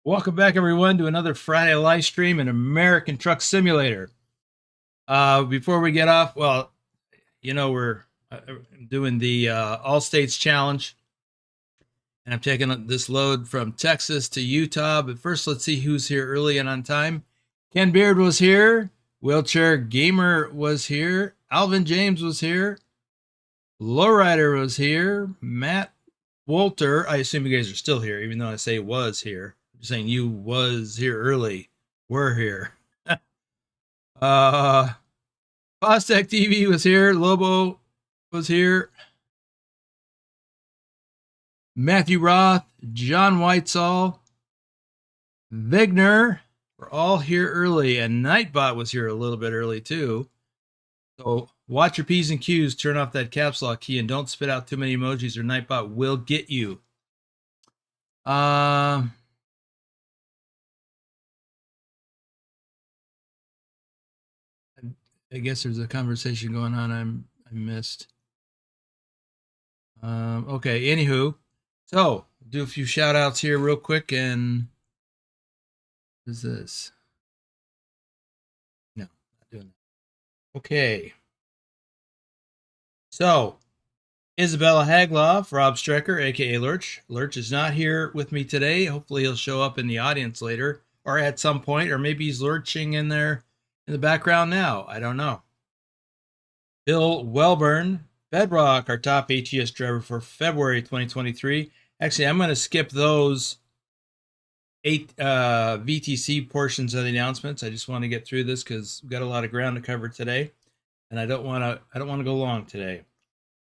Welcome back, everyone, to another Friday live stream in American Truck Simulator. Before we get off, well, you know, we're doing the All States Challenge, and I'm taking this load from Texas to Utah. But first, let's see who's here early and on time. Ken Beard was here. Wheelchair Gamer was here. Alvin James was here. Lowrider was here. Matt Walter, I assume you guys are still here, even though I say was here. I'm just saying you was here early. We're here. uh Fostech TV was here. Lobo was here. Matthew Roth, John Whitesall, Vigner were all here early, and Nightbot was here a little bit early too. So watch your P's and Q's, turn off that caps lock key, and don't spit out too many emojis or Nightbot will get you. I guess there's a conversation going on I missed. Okay, anywho. So, do a few shout outs here real quick. And what is this? No, not doing that. Okay. So, Isabella Hagloff, Rob Strecker, aka Lurch. Lurch is not here with me today. Hopefully, he'll show up in the audience later or at some point, or maybe he's lurching in there in the background now. I don't know. Bill Welburn, Bedrock, our top ATS driver for February 2023. Actually, I'm going to skip those 8 VTC portions of the announcements. I just want to get through this because we've got a lot of ground to cover today, and I don't want to go long today.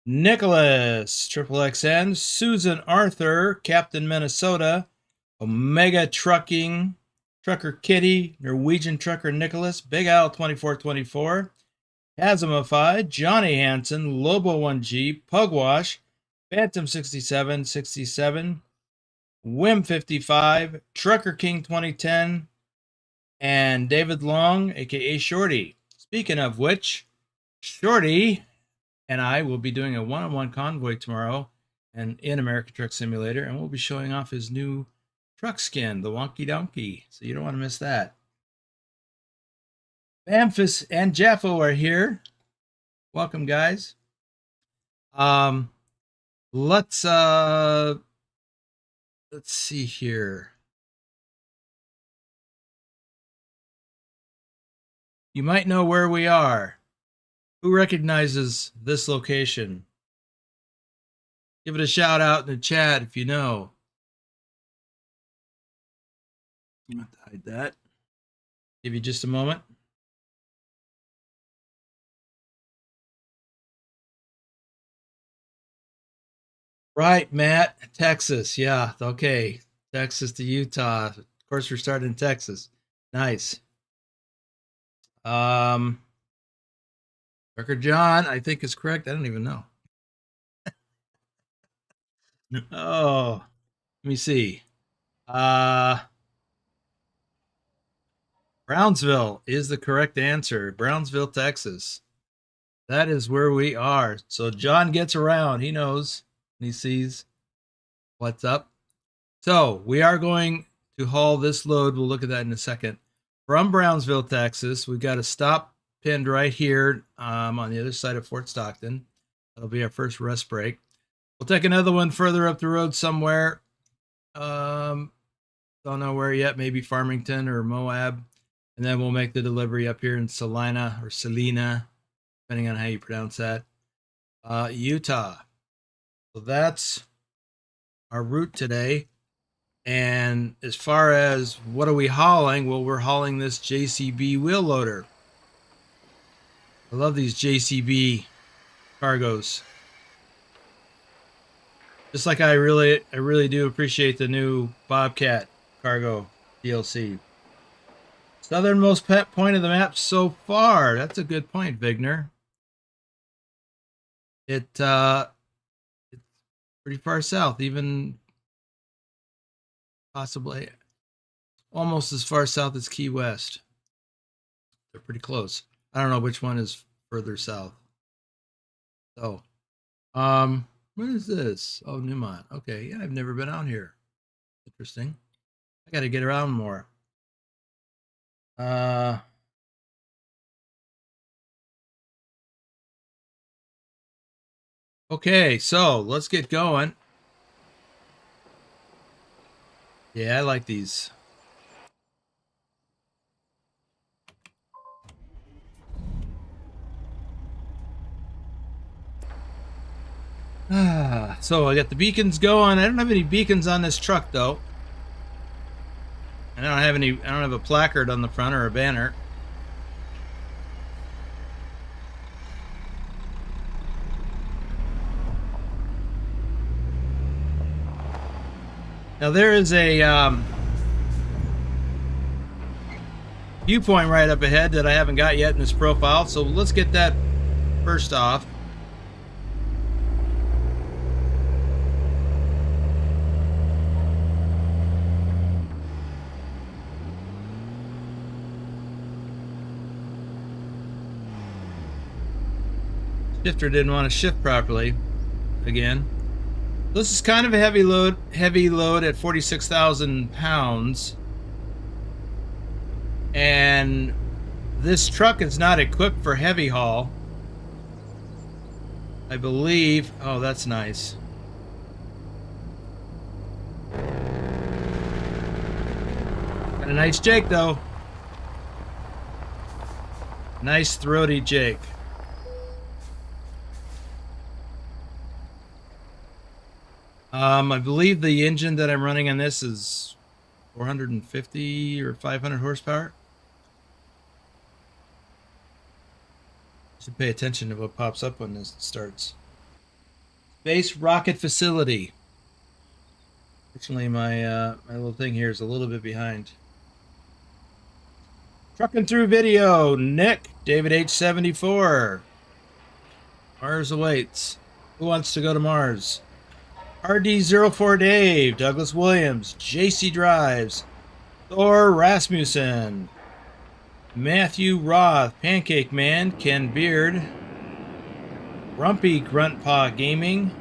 Nicholas, Triple XN, Susan Arthur, Captain Minnesota, Omega Trucking, Trucker Kitty, Norwegian Trucker Nicholas, Big Al 2424, Chasmified, Johnny Hansen, Lobo 1G, Pugwash, Phantom 6767, Wim 55, Trucker King 2010, and David Long, aka Shorty. Speaking of which, Shorty and I will be doing a one-on-one convoy tomorrow and in American Truck Simulator, and we'll be showing off his new truck skin, the Wonky Donkey. So you don't want to miss that. Bamfus and Jaffo are here. Welcome, guys. Let's see here. You might know where we are. Who recognizes this location? Give it a shout out in the chat if you know. I'm going to hide that. Give you just a moment. Right, Matt, Texas. Yeah, okay. Texas to Utah. Of course, we're starting in Texas. Nice. Trucker John, I think is correct. I don't even know. Oh, let me see. Brownsville is the correct answer. Brownsville, Texas. That is where we are. So John gets around. He knows. He sees what's up. So we are going to haul this load. We'll look at that in a second. From Brownsville, Texas, we've got a stop pinned right here on the other side of Fort Stockton. That'll be our first rest break. We'll take another one further up the road somewhere. Don't know where yet. Maybe Farmington or Moab. And then we'll make the delivery up here in Salina or Salina, depending on how you pronounce that, Utah. So that's our route today. And as far as what are we hauling? Well, we're hauling this JCB wheel loader. I love these JCB cargos. Just like I really do appreciate the new Bobcat cargo DLC. Southernmost point of the map so far. That's a good point, Vigner. It's pretty far south, even possibly almost as far south as Key West. They're pretty close. I don't know which one is further south. So, what is this? Oh, Newmont. Okay, yeah, I've never been out here. Interesting. I got to get around more. Okay, so let's get going. Yeah, I like these. So I got the beacons going. I don't have any beacons on this truck though. I don't have a placard on the front or a banner. Now there is a viewpoint right up ahead that I haven't got yet in this profile, so let's get that first off. Shifter didn't want to shift properly again. This is kind of a heavy load at 46,000 pounds. And this truck is not equipped for heavy haul, I believe. Oh, that's nice. Got a nice Jake though. Nice throaty Jake. I believe the engine that I'm running on this is 450 or 500 horsepower. Should pay attention to what pops up when this starts. Space rocket facility. Fortunately, my little thing here is a little bit behind. Trucking through video. Nick, David H74. Mars awaits. Who wants to go to Mars? RD04 Dave, Douglas Williams, JC Drives, Thor Rasmussen, Matthew Roth, Pancake Man, Ken Beard, Grumpy Gruntpaw Gaming,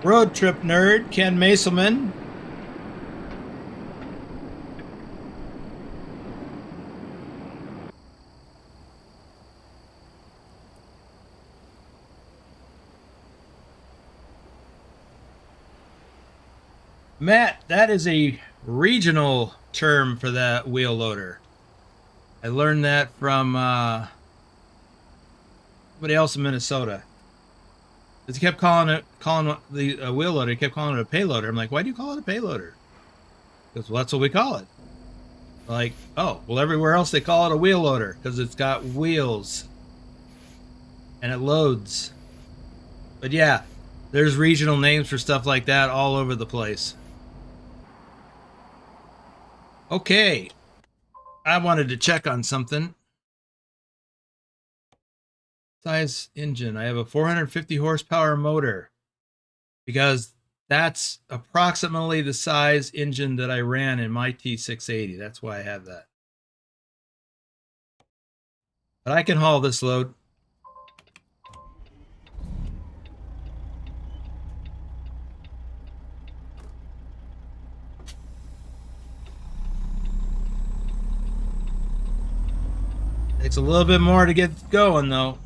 Road Trip Nerd, Ken Maselman, Matt, that is a regional term for that wheel loader. I learned that from somebody else in Minnesota. He kept calling the wheel loader. He kept calling it a payloader. I'm like, why do you call it a payloader? Because, well, that's what we call it. Like, oh, well, everywhere else they call it a wheel loader because it's got wheels and it loads. But yeah, there's regional names for stuff like that all over the place. Okay, I wanted to check on something. Size engine. I have a 450 horsepower motor because that's approximately the size engine that I ran in my T680. That's why I have that. But I can haul this load. Takes a little bit more to get going, though.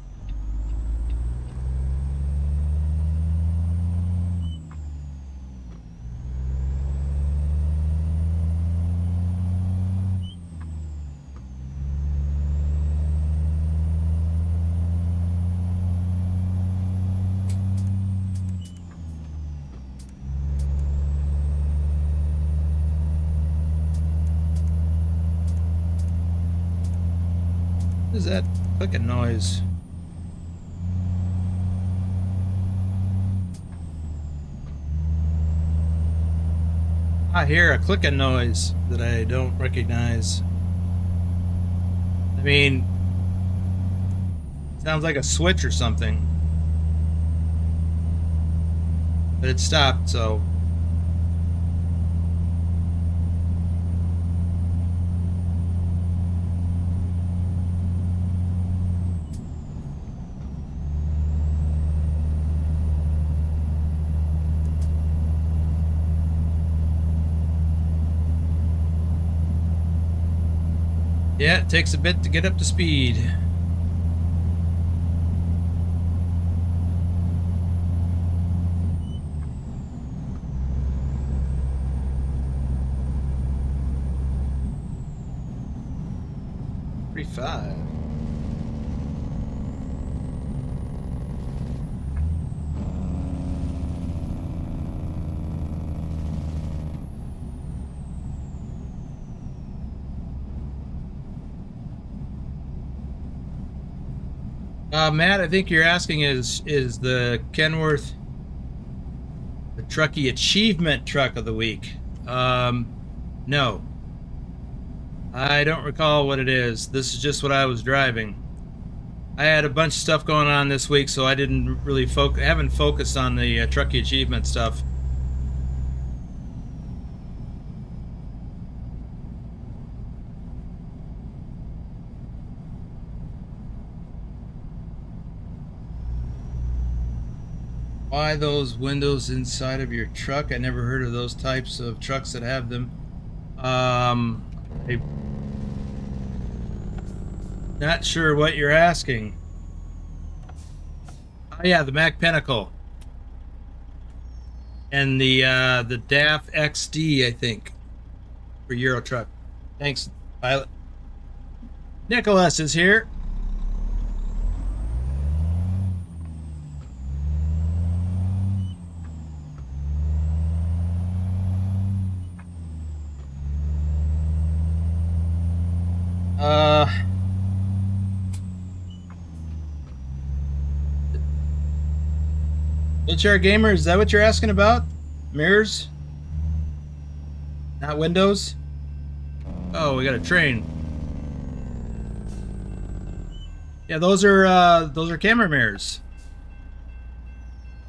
What is that clicking noise? I hear a clicking noise that I don't recognize. I mean, sounds like a switch or something. But it stopped, so. Yeah, it takes a bit to get up to speed. 35. Matt, I think you're asking is the Kenworth the Trucky Achievement Truck of the Week? No. I don't recall what it is. This is just what I was driving. I had a bunch of stuff going on this week, so I didn't really haven't focused on the Trucky Achievement stuff. Why those windows inside of your truck? I never heard of those types of trucks that have them. Not sure what you're asking. Oh yeah, the Mac Pinnacle. And the DAF XD, I think, for Euro Truck. Thanks, pilot. Nicholas is here. Wheelchair gamer, is that what you're asking about? Mirrors? Not windows? Oh, we got a train. Yeah, those are camera mirrors.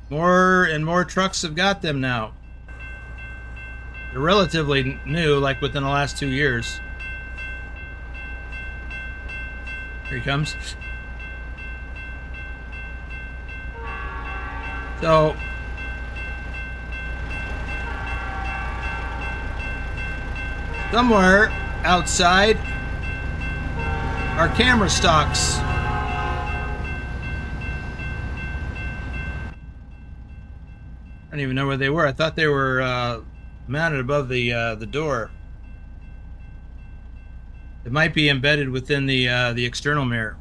More and more trucks have got them now. They're relatively new, like within the last 2 years. Here he comes. So, somewhere outside are camera stocks. I don't even know where they were. I thought they were mounted above the door. It might be embedded within the external mirror.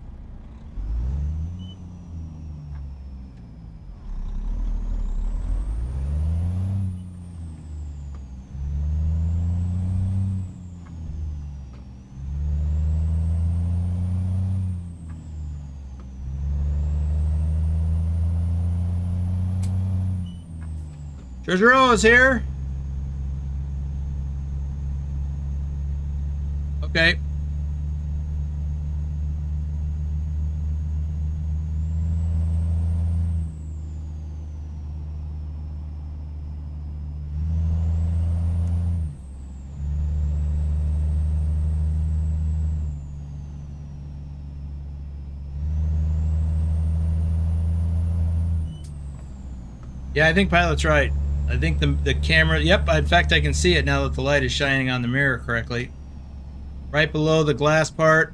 Treasure is here. Okay. Yeah, I think Pilot's right. I think the camera, yep, in fact I can see it now that the light is shining on the mirror correctly. Right below the glass part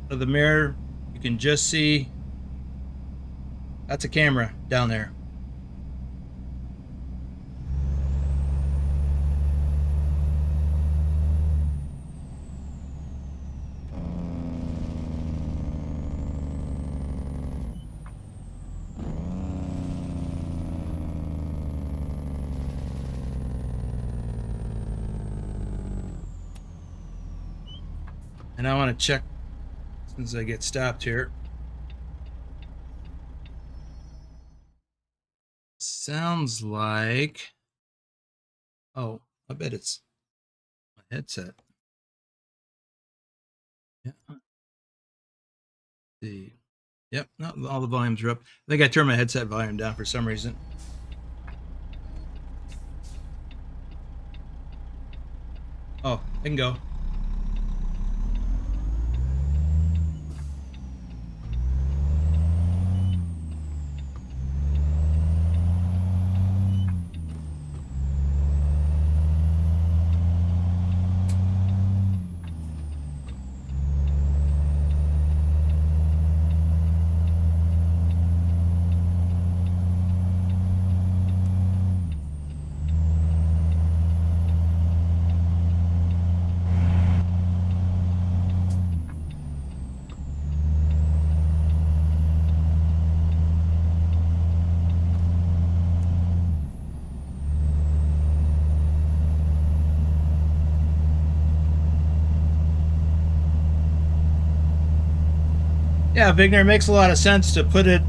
of the mirror, you can just see that's a camera down there. And I want to check since I get stopped here. Sounds like, oh, I bet it's my headset. Yeah. See. Yep, no, all the volumes are up. I think I turned my headset volume down for some reason. Oh, I can go. Yeah, Vigner, it makes a lot of sense to put it,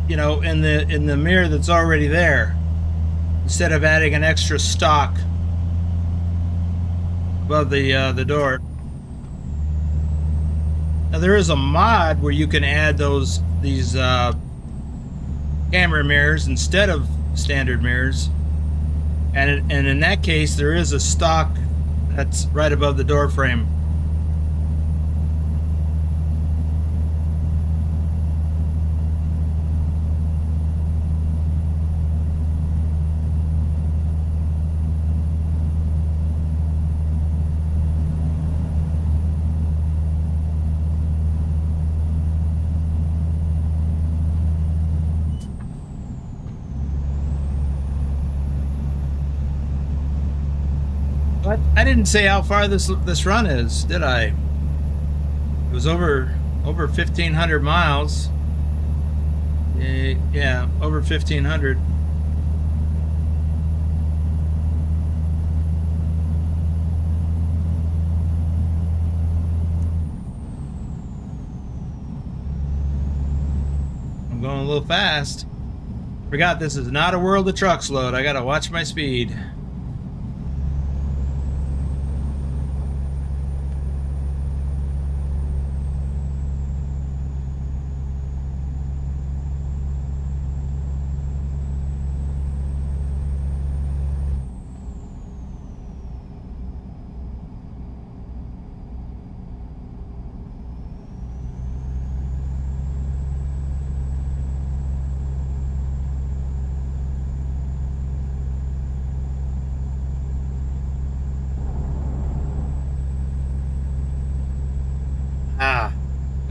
you know, in the mirror that's already there, instead of adding an extra stock above the door. Now there is a mod where you can add these camera mirrors instead of standard mirrors, and in that case there is a stock that's right above the door frame. But I didn't say how far this run is, did I? It was over 1,500 miles. Yeah, over 1,500. I'm going a little fast. Forgot this is not a World of Trucks load. I gotta watch my speed.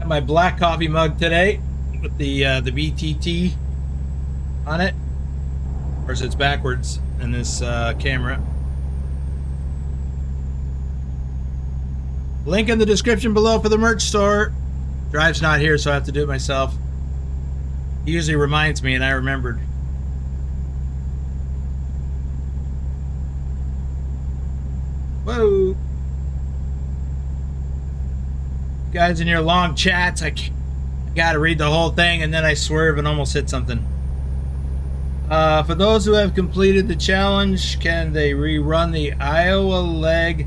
Got my black coffee mug today with the BTT on it. Of course, it's backwards in this camera. Link in the description below for the merch store. Drive's not here, so I have to do it myself. He usually reminds me, and I remembered. Whoa. Guys, in your long chats, I gotta read the whole thing, and then I swerve and almost hit something. For those who have completed the challenge, can they rerun the Iowa leg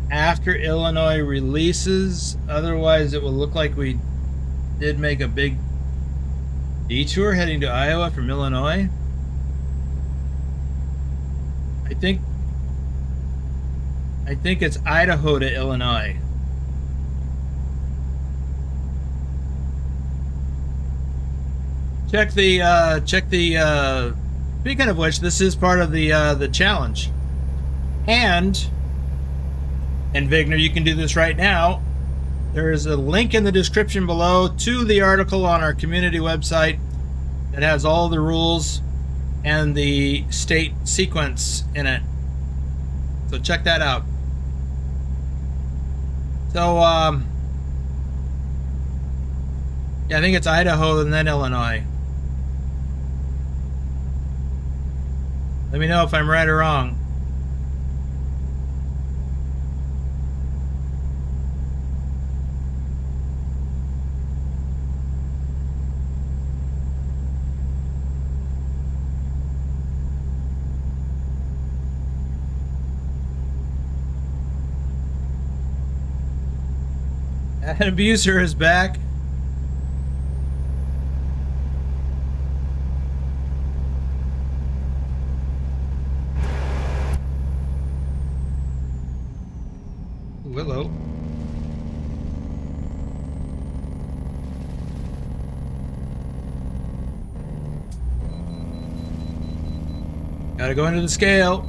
after Illinois releases? Otherwise, it will look like we did make a big detour heading to Iowa from Illinois. I think it's Idaho to Illinois. Check the speaking of which, this is part of the challenge. And Vigner, you can do this right now. There is a link in the description below to the article on our community website that has all the rules and the state sequence in it. So check that out. So yeah, I think it's Idaho and then Illinois. Let me know if I'm right or wrong. An abuser is back. Ooh, hello. Gotta go into the scale.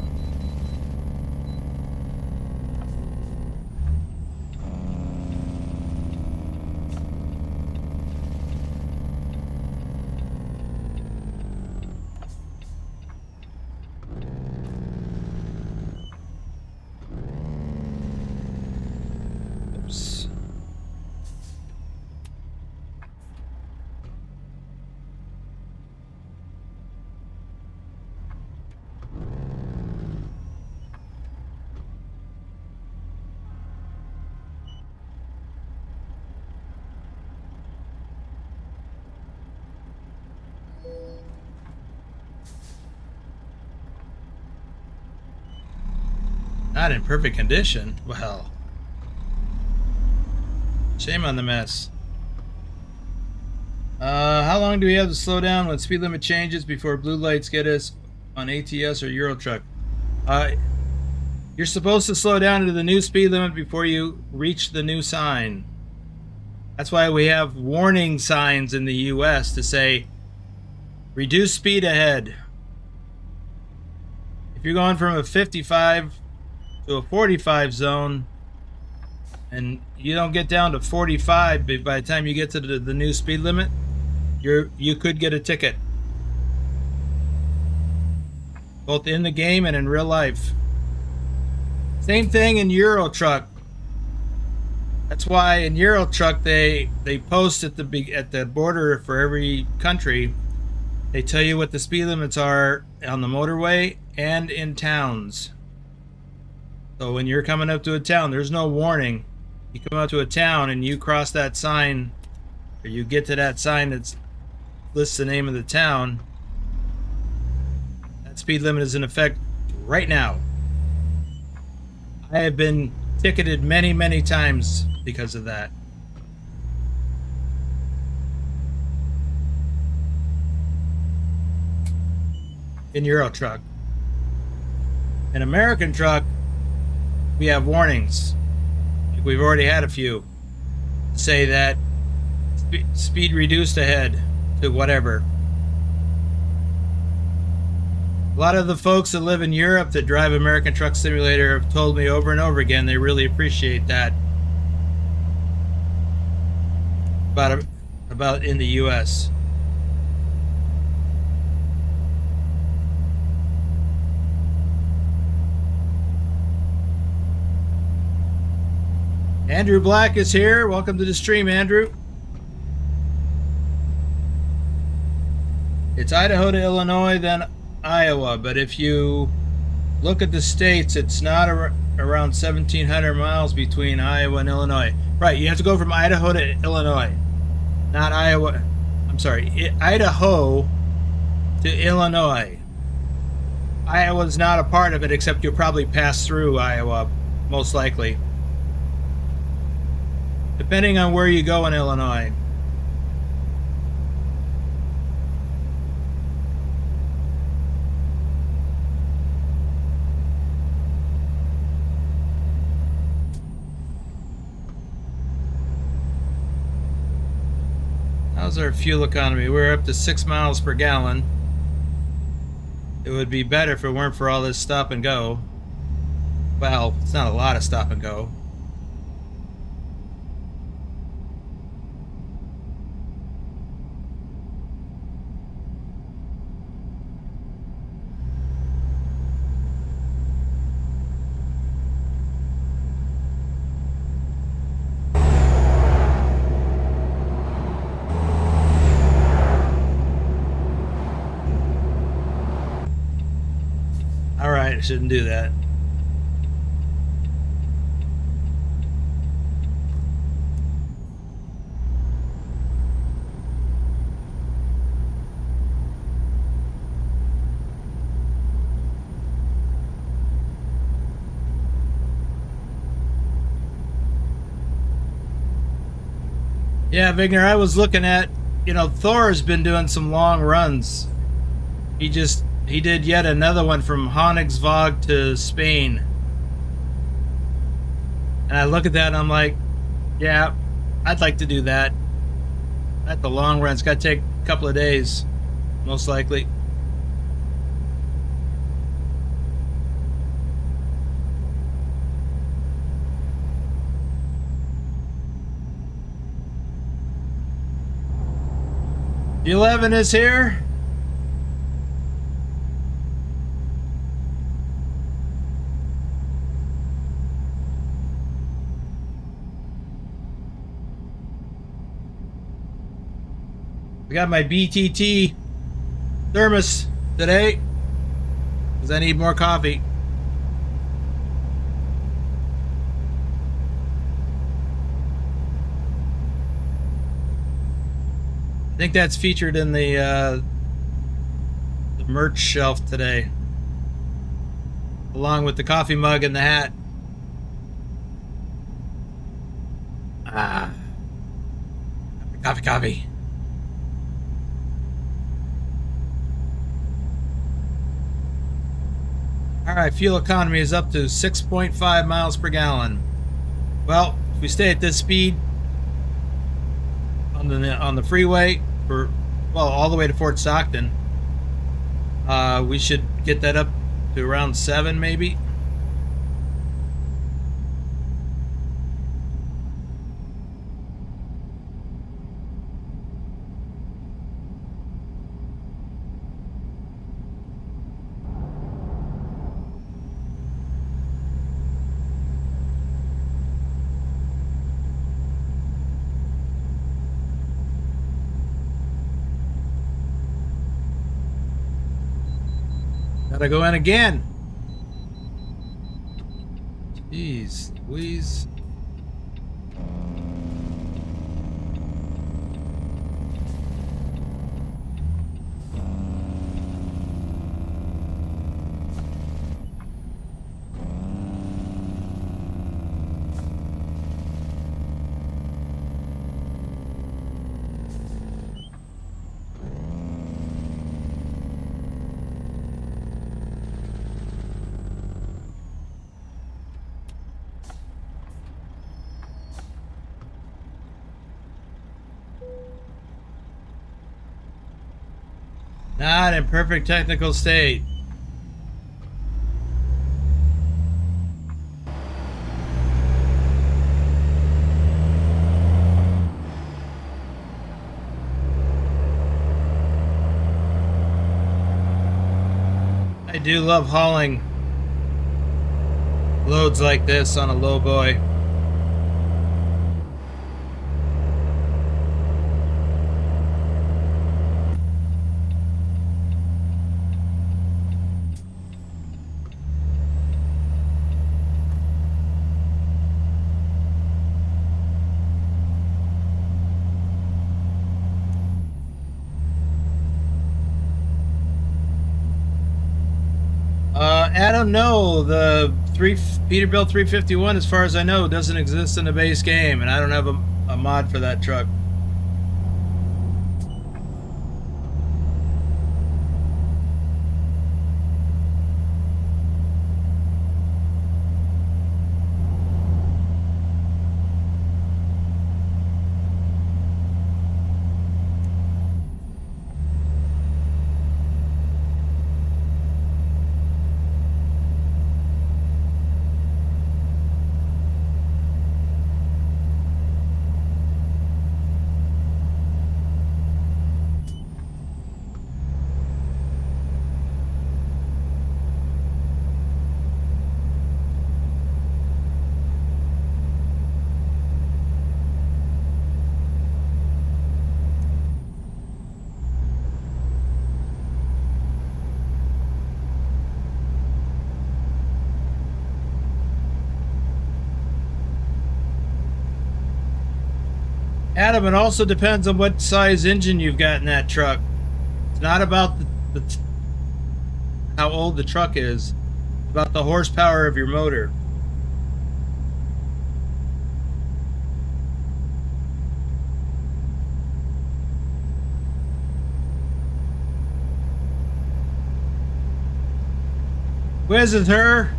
Not in perfect condition. Well, shame on the mess. How long do we have to slow down when speed limit changes before blue lights get us on ATS or Euro Truck? You're supposed to slow down to the new speed limit before you reach the new sign. That's why we have warning signs in the US to say, reduce speed ahead. If you're going from a 55 to a 45 zone and you don't get down to 45 by the time you get to the new speed limit, you could get a ticket. Both in the game and in real life. Same thing in Euro Truck. That's why in Euro Truck they post at the border for every country. They tell you what the speed limits are on the motorway and in towns. So when you're coming up to a town, there's no warning. You come up to a town and you cross that sign, or you get to that sign that lists the name of the town. That speed limit is in effect right now. I have been ticketed many, many times because of that. In Euro Truck. In American Truck, we have warnings. We've already had a few. Say that speed reduced ahead to whatever. A lot of the folks that live in Europe that drive American Truck Simulator have told me over and over again they really appreciate that about in the US. Andrew Black is here. Welcome to the stream, Andrew. It's Idaho to Illinois, then Iowa, but if you look at the states, it's not around 1,700 miles between Iowa and Illinois. Right, you have to go from Idaho to Illinois, not Iowa. I'm sorry, Idaho to Illinois. Iowa's not a part of it, except you'll probably pass through Iowa, most likely. Depending on where you go in Illinois. How's our fuel economy? We're up to 6 miles per gallon. It would be better if it weren't for all this stop and go. Well, it's not a lot of stop and go. I shouldn't do that. Yeah, Vigner, I was looking at, Thor's been doing some long runs. He did yet another one from Königsweg to Spain. And I look at that and I'm like, yeah, I'd like to do that. At the long run, it's got to take a couple of days, most likely. The 11 is here. I got my BTT thermos today because I need more coffee. I think that's featured in the merch shelf today. along with the coffee mug and the hat. Ah, coffee, coffee. All right, fuel economy is up to 6.5 miles per gallon. Well, if we stay at this speed on the freeway for, well, all the way to Fort Stockton, we should get that up to around 7 maybe. Gotta go in again. Jeez Louise. Not in perfect technical state. I do love hauling loads like this on a lowboy. I don't know. The Peterbilt 351, as far as I know, doesn't exist in the base game, and I don't have a mod for that truck. Adam, it also depends on what size engine you've got in that truck. It's not about how old the truck is. It's about the horsepower of your motor. Whiz is her.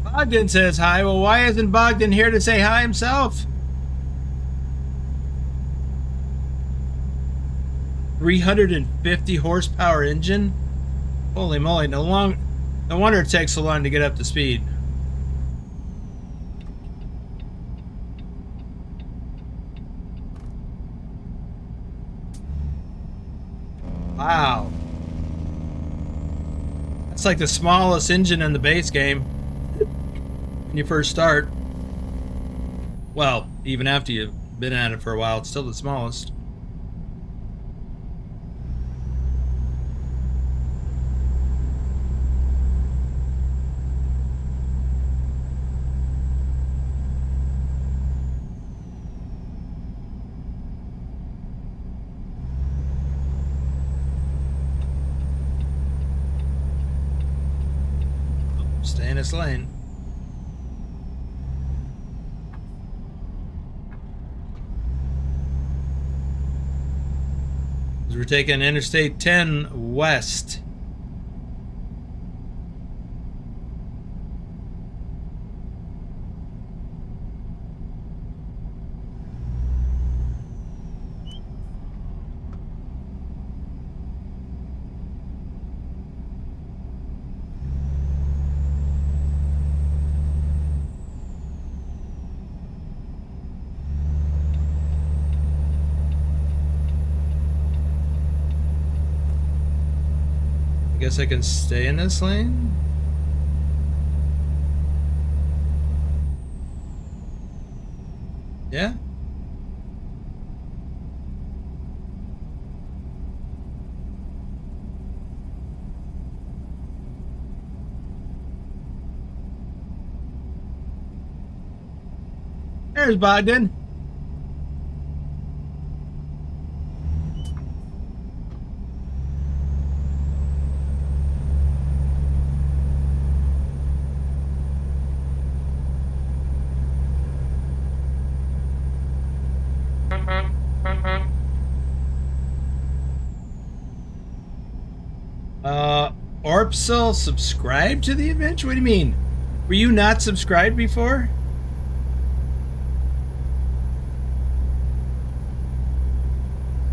Bogdan says hi. Well, why isn't Bogdan here to say hi himself? 350 horsepower engine? Holy moly, no wonder it takes so long to get up to speed. Wow. That's like the smallest engine in the base game when you first start. Well, even after you've been at it for a while, it's still the smallest. this lane. 'Cause we're taking Interstate 10 west. Guess I can stay in this lane. Yeah. There's Bogdan. Orpsel subscribed to the adventure? What do you mean? Were you not subscribed before?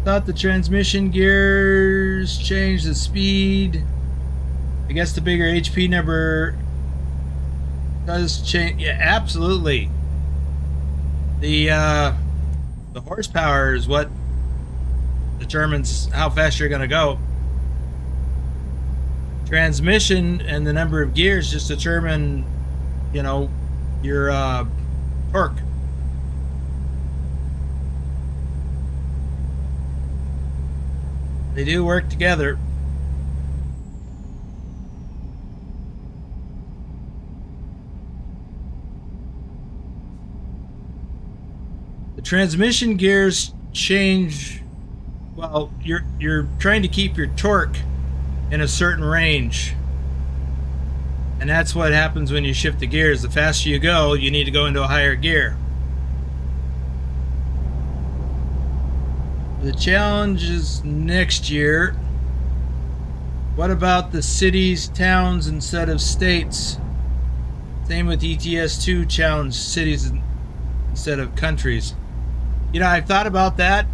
Thought the transmission gears changed the speed. I guess the bigger HP number does change. Yeah, absolutely. The horsepower is what determines how fast you're going to go. Transmission and the number of gears just determine, you know, your torque. They do work together. The transmission gears change. Well, you're trying to keep your torque in a certain range, and that's what happens when you shift the gears. The faster you go, you need to go into a higher gear. The challenge is next year. What about the cities, towns instead of states? Same with ETS 2 challenge, cities instead of countries. You know, I've thought about that.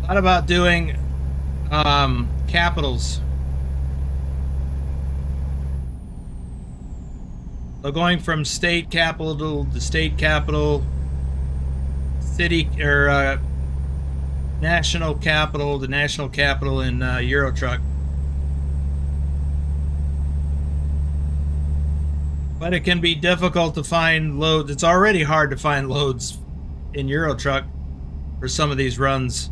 Thought about doing capitals. So going from state capital to state capital, city or national capital to national capital in Euro Truck. But it can be difficult to find loads. It's already hard to find loads in Euro Truck for some of these runs.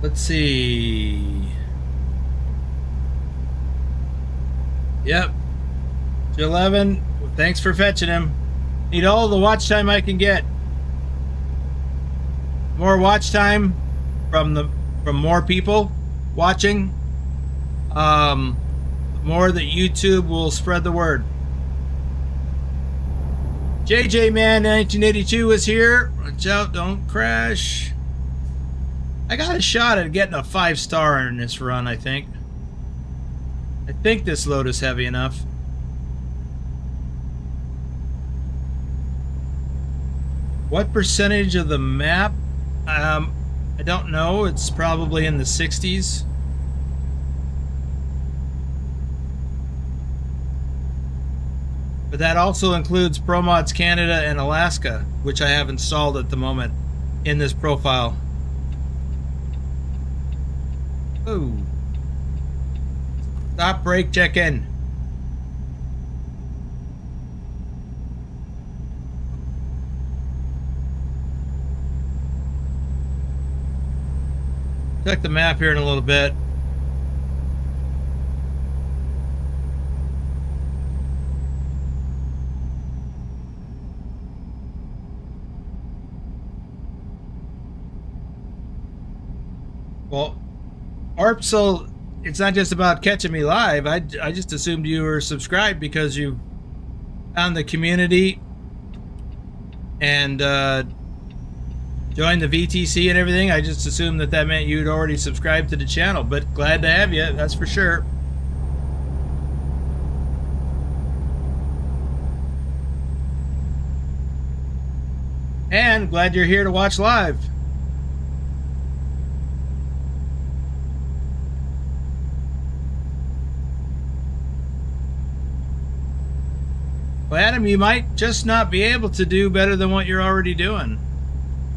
Let's see. Yep. 11. Thanks for fetching him. Need all the watch time I can get. More watch time from more people watching. More that YouTube will spread the word. JJ Man 1982 is here. Watch out, don't crash. I got a shot at getting a 5-star in this run, I think. I think this load is heavy enough. What percentage of the map? I don't know. It's probably in the 60s. But that also includes ProMods Canada and Alaska, which I have installed at the moment in this profile. Oh. Stop, brake, check in. Check the map here in a little bit. Well, Arpsel, it's not just about catching me live. I just assumed you were subscribed because you found the community and joined the VTC and everything. I just assumed that meant you'd already subscribed to the channel, but glad to have you, that's for sure. And glad you're here to watch live. Well, Adam, you might just not be able to do better than what you're already doing.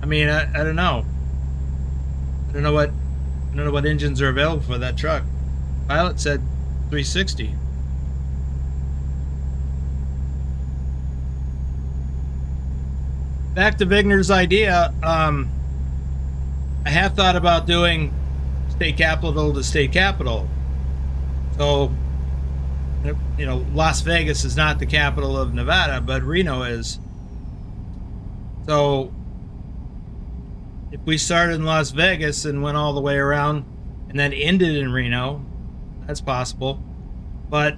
I mean, I don't know. I don't know what engines are available for that truck. Pilot said 360. Back to Vigner's idea. I have thought about doing state capital to state capital. So, you know, Las Vegas is not the capital of Nevada, but Reno is. So if we started in Las Vegas and went all the way around and then ended in Reno, that's possible. But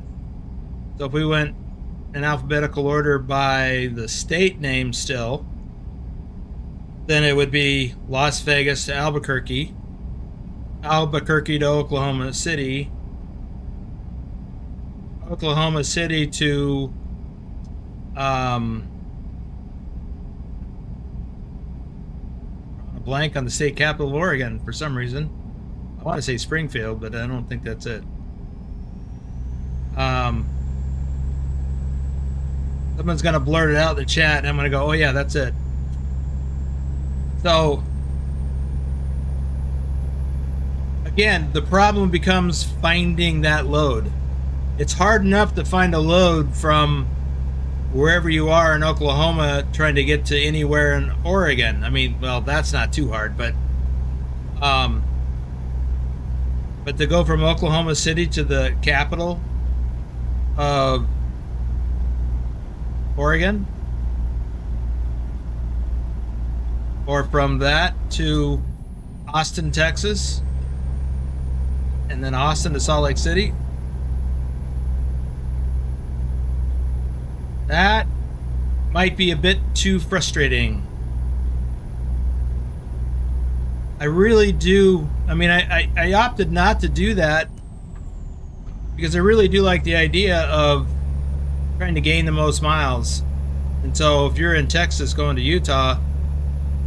so if we went in alphabetical order by the state name still, then it would be Las Vegas to Albuquerque, Albuquerque to Oklahoma City, Oklahoma City to a blank on the state capital of Oregon for some reason. I want to say Springfield, but I don't think that's it. Someone's gonna blurt it out in the chat and I'm gonna go, oh yeah, that's it. So again, the problem becomes finding that load. It's hard enough to find a load from wherever you are in Oklahoma trying to get to anywhere in Oregon. I mean, well, that's not too hard, but to go from Oklahoma City to the capital of Oregon, or from that to Austin, Texas, and then Austin to Salt Lake City, that might be a bit too frustrating. I really do. I mean, I opted not to do that because I really do like the idea of trying to gain the most miles. And so if you're in Texas going to Utah,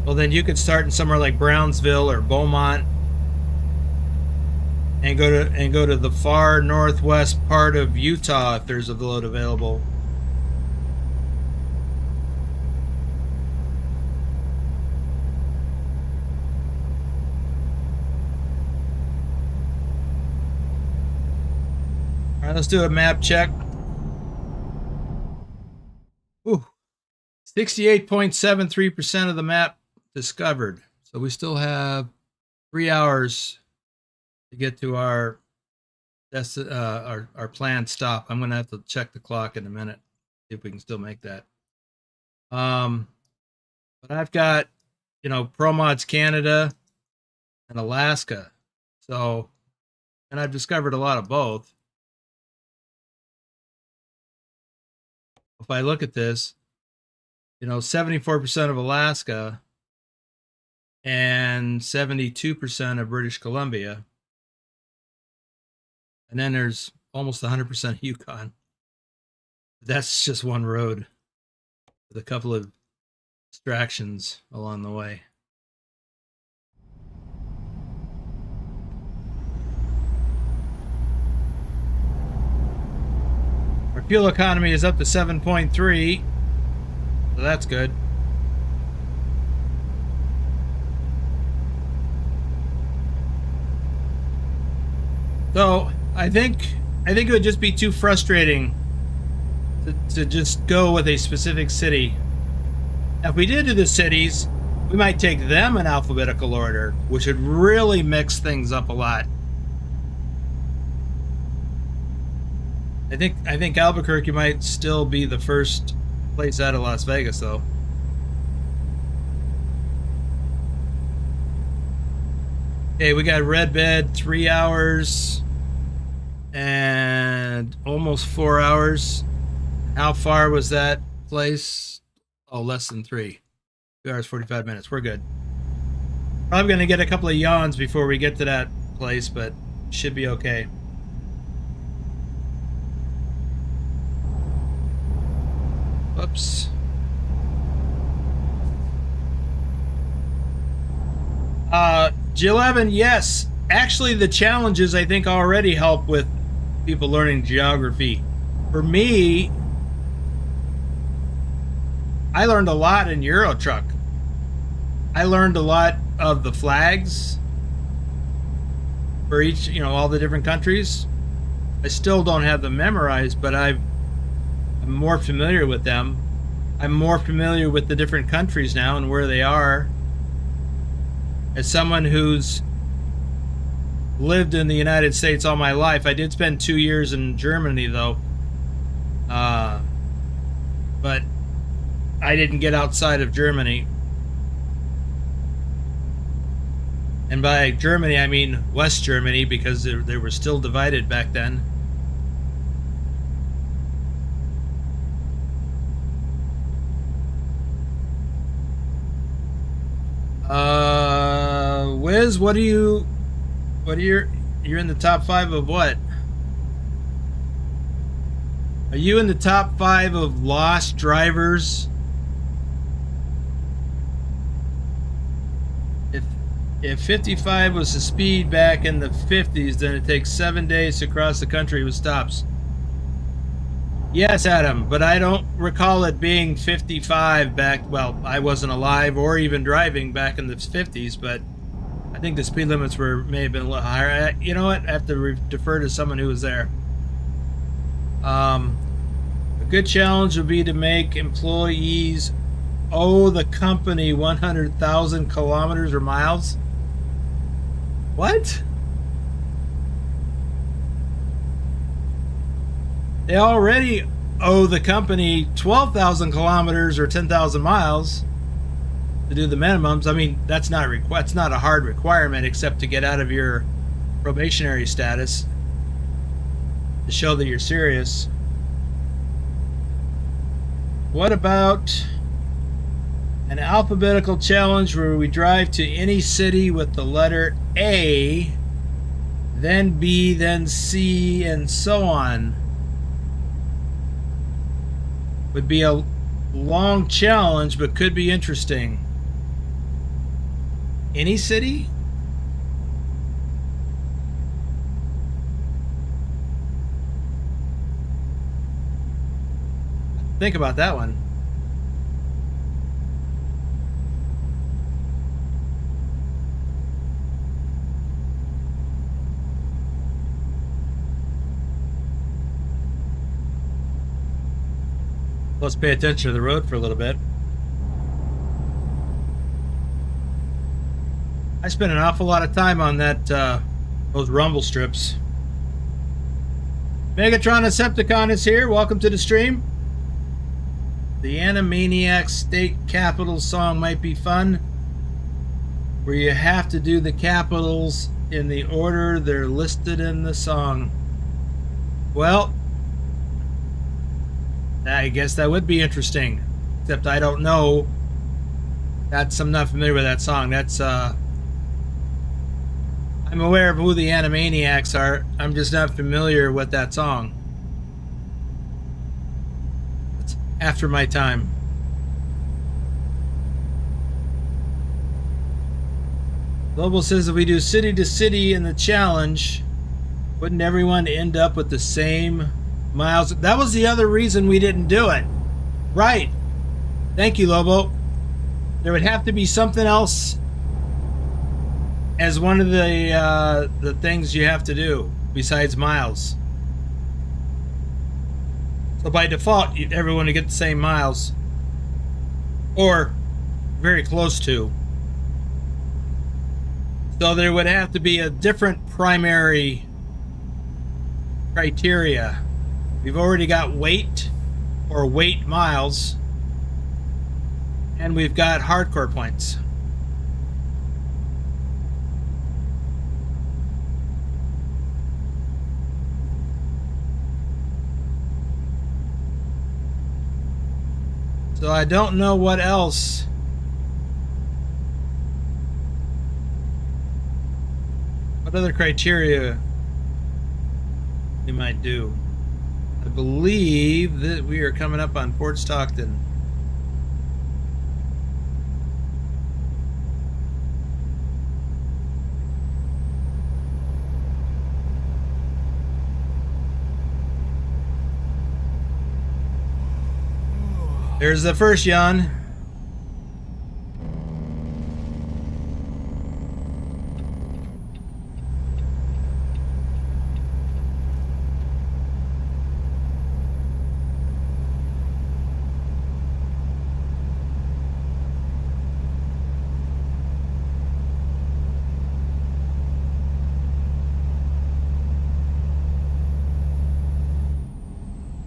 well, then you could start in somewhere like Brownsville or Beaumont and go to the far northwest part of Utah if there's a load available. All right, let's do a map check. Ooh, 68.73% of the map discovered. So we still have 3 hours to get to our planned stop. I'm gonna have to check the clock in a minute, see if we can still make that. But I've got, you know, ProMods Canada and Alaska. So, and I've discovered a lot of both. If I look at this, you know, 74% of Alaska and 72% of British Columbia. And then there's almost 100% Yukon. That's just one road with a couple of distractions along the way. Our fuel economy is up to 7.3, so that's good. So I think I think it would just be too frustrating to just go with a specific city. Now, if we did do the cities, we might take them in alphabetical order, which would really mix things up a lot. I think Albuquerque might still be the first place out of Las Vegas, though. Okay, we got Red Bed, 3 hours and almost 4 hours. How far was that place? Oh, less than 3. 2 hours, 45 minutes. We're good. Probably going to get a couple of yawns before we get to that place, but should be okay. Oops. G11, yes. Actually, the challenges, I think, already help with people learning geography. For me, I learned a lot in Euro Truck. I learned a lot of the flags for each, all the different countries. I still don't have them memorized, but I'm more familiar with them. I'm more familiar with the different countries now and where they are. As someone who's lived in the United States all my life, I did spend 2 years in Germany, though. But I didn't get outside of Germany. And by Germany, I mean West Germany, because they were still divided back then. Wiz, you're in the top 5 of what? Are you in the top 5 of lost drivers? If 55 was the speed back in the 50s, then it takes 7 days to cross the country with stops. Yes, Adam, but I don't recall it being 55 back. Well, I wasn't alive or even driving back in the 50s, but I think the speed limits may have been a little higher. You know what? I have to defer to someone who was there. A good challenge would be to make employees owe the company 100,000 kilometers or miles. What? They already owe the company 12,000 kilometers or 10,000 miles to do the minimums. I mean, that's not a hard requirement, except to get out of your probationary status, to show that you're serious. What about an alphabetical challenge where we drive to any city with the letter A, then B, then C, and so on? Would be a long challenge, but could be interesting. Any city? Think about that one. Let's pay attention to the road for a little bit. I spent an awful lot of time on those rumble strips. Megatron Decepticon is here. Welcome to the stream. The Animaniacs State Capitals song might be fun, where you have to do the capitals in the order they're listed in the song. Well, I guess that would be interesting, except I don't know. I'm not familiar with that song. I'm aware of who the Animaniacs are. I'm just not familiar with that song. It's after my time. Global says if we do city to city in the challenge, wouldn't everyone end up with the same miles? That was the other reason we didn't do it. Right. Thank you, Lobo. There would have to be something else as one of the things you have to do besides miles. So by default, everyone would get the same miles, or very close to. So there would have to be a different primary criteria. We've already got weight or weight miles, and we've got hardcore points. So I don't know what else. What other criteria we might do? I believe that we are coming up on Fort Stockton. There's the first yawn.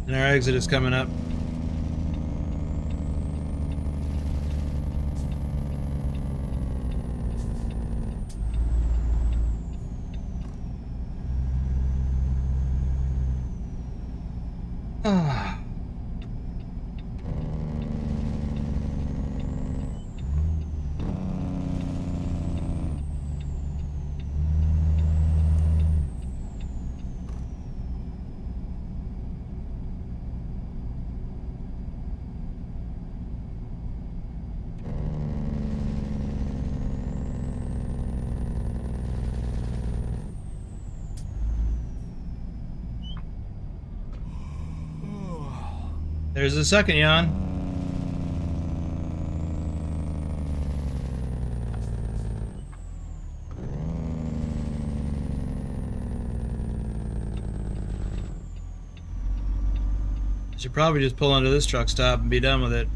And our exit is coming up. There's the second yawn. Should probably just pull into this truck stop and be done with it.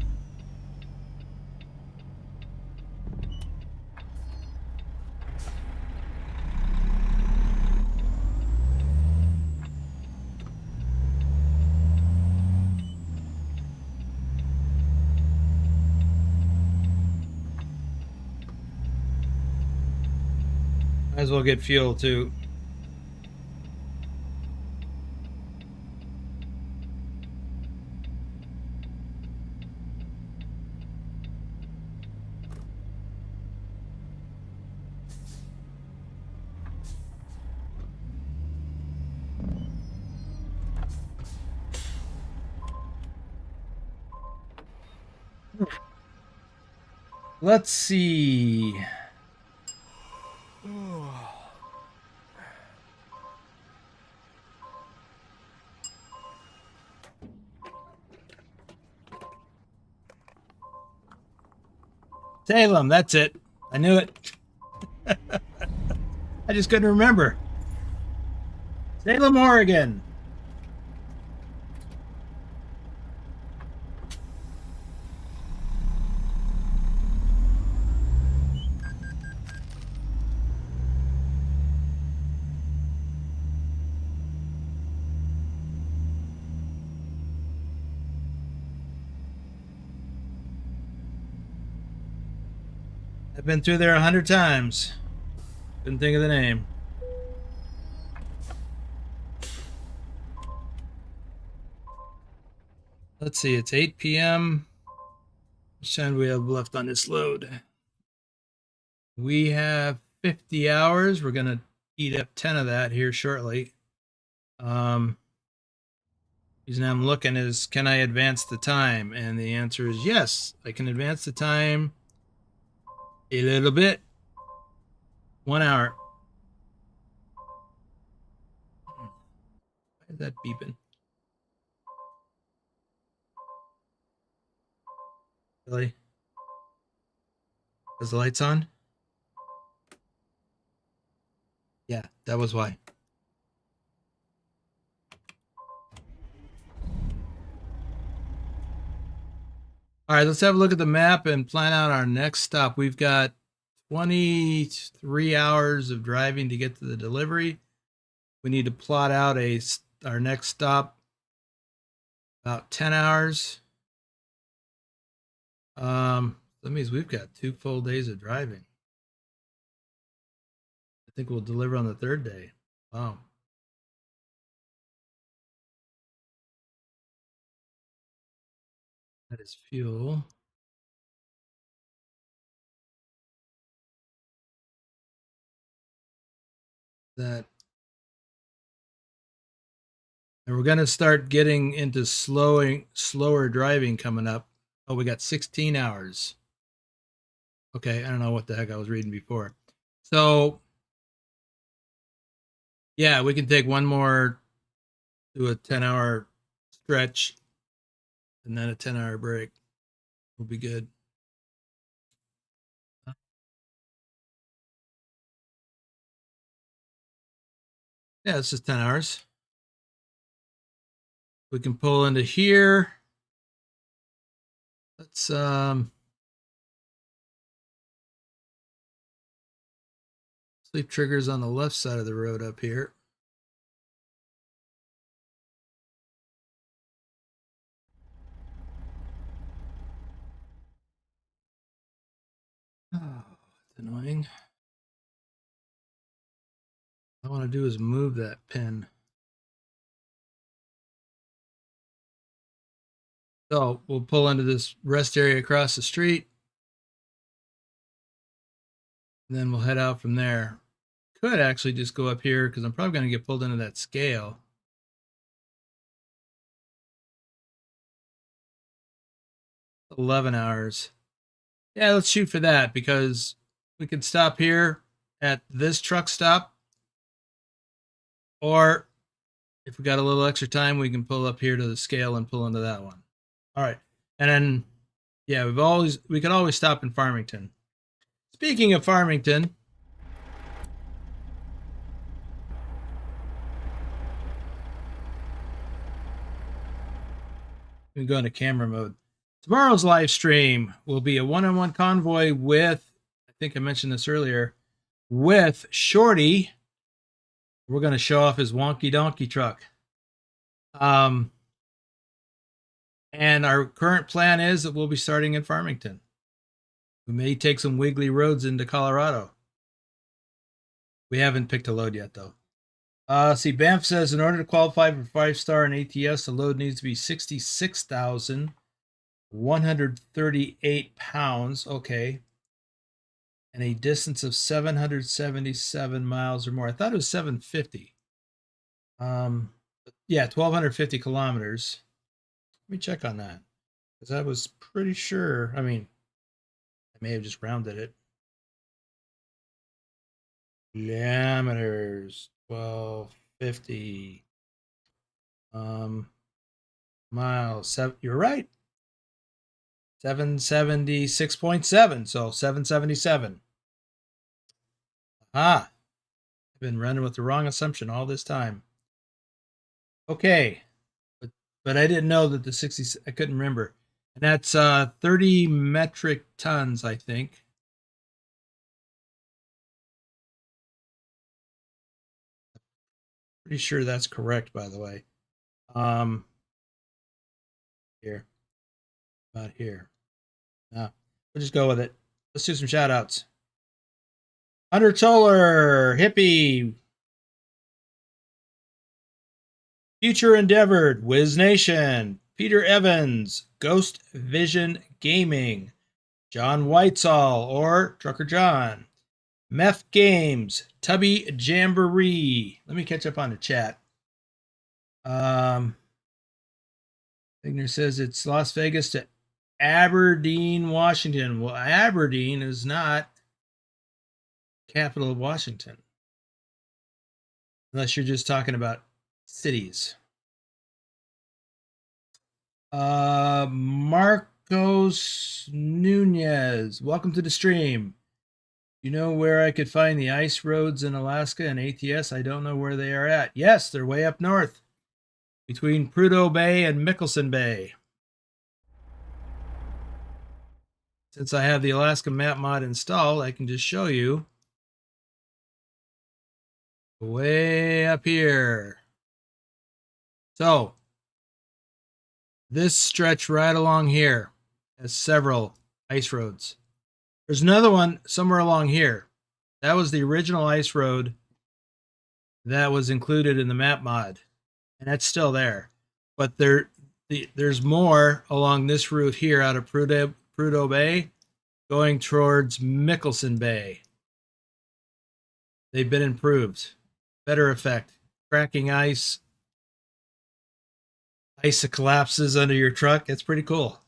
Might as well get fuel too. Let's see. Salem, that's it. I knew it. I just couldn't remember. Salem, Oregon. I've been through there 100 times. Couldn't think of the name. Let's see, it's 8 p.m. How much time do we have left on this load? We have 50 hours. We're going to eat up 10 of that here shortly. Reason I'm looking is, can I advance the time? And the answer is yes, I can advance the time a little bit. 1 hour. Why is that beeping? Really? Is the lights on? Yeah, that was why. All right, let's have a look at the map and plan out our next stop. We've got 23 hours of driving to get to the delivery. We need to plot out our next stop, about 10 hours. That means we've got 2 full days of driving. I think we'll deliver on the 3rd day. Wow. That is fuel. That. And we're going to start getting into slower driving coming up. Oh, we got 16 hours. Okay, I don't know what the heck I was reading before. So, yeah, we can take one more, do a 10-hour stretch, and then a 10-hour break. We'll be good. Yeah, it's just 10 hours. We can pull into here. Let's sleep triggers on the left side of the road up here. Oh, it's annoying. All I want to do is move that pin. So we'll pull into this rest area across the street. And then we'll head out from there. Could actually just go up here because I'm probably going to get pulled into that scale. 11 hours. Yeah, let's shoot for that because we can stop here at this truck stop. Or if we got a little extra time, we can pull up here to the scale and pull into that one. All right. And then, yeah, we could always stop in Farmington. Speaking of Farmington, we can go into camera mode. Tomorrow's live stream will be a one-on-one convoy with, I think I mentioned this earlier, with Shorty. We're going to show off his wonky donkey truck. And our current plan is that we'll be starting in Farmington. We may take some wiggly roads into Colorado. We haven't picked a load yet, though. See, Banff says in order to qualify for 5-star and ATS, the load needs to be 66,138 pounds. Okay. And a distance of 777 miles or more. I thought it was 750. Yeah, 1,250 kilometers. Let me check on that because I was pretty sure. I mean, I may have just rounded it. Diameters 1,250. Miles. You're right. 776.7. So 777. Ah, I've been running with the wrong assumption all this time. Okay, but I didn't know that the 60. I couldn't remember, and that's 30 metric tons, I think. Pretty sure that's correct, by the way. Here, about here. We'll just go with it. Let's do some shout outs. Hunter Toller, Hippie, Future Endeavored, Wiz Nation, Peter Evans, Ghost Vision Gaming, John Whitesall or Trucker John, Meth Games, Tubby Jamboree. Let me catch up on the chat. Igner says it's Las Vegas to Aberdeen, Washington. Well, Aberdeen is not capital of Washington. Unless you're just talking about cities. Marcos Nunez, welcome to the stream. You know where I could find the ice roads in Alaska and ATS? I don't know where they are at. Yes, they're way up north between Prudhoe Bay and Mickelson Bay. since I have the Alaska map mod installed, I can just show you way up here. So this stretch right along here has several ice roads. There's another one somewhere along here. That was the original ice road that was included in the map mod, and that's still there. But there's more along this route here out of Prudhoe Bay going towards Mickelson Bay. They've been improved. Better effect. Cracking ice that collapses under your truck. It's pretty cool.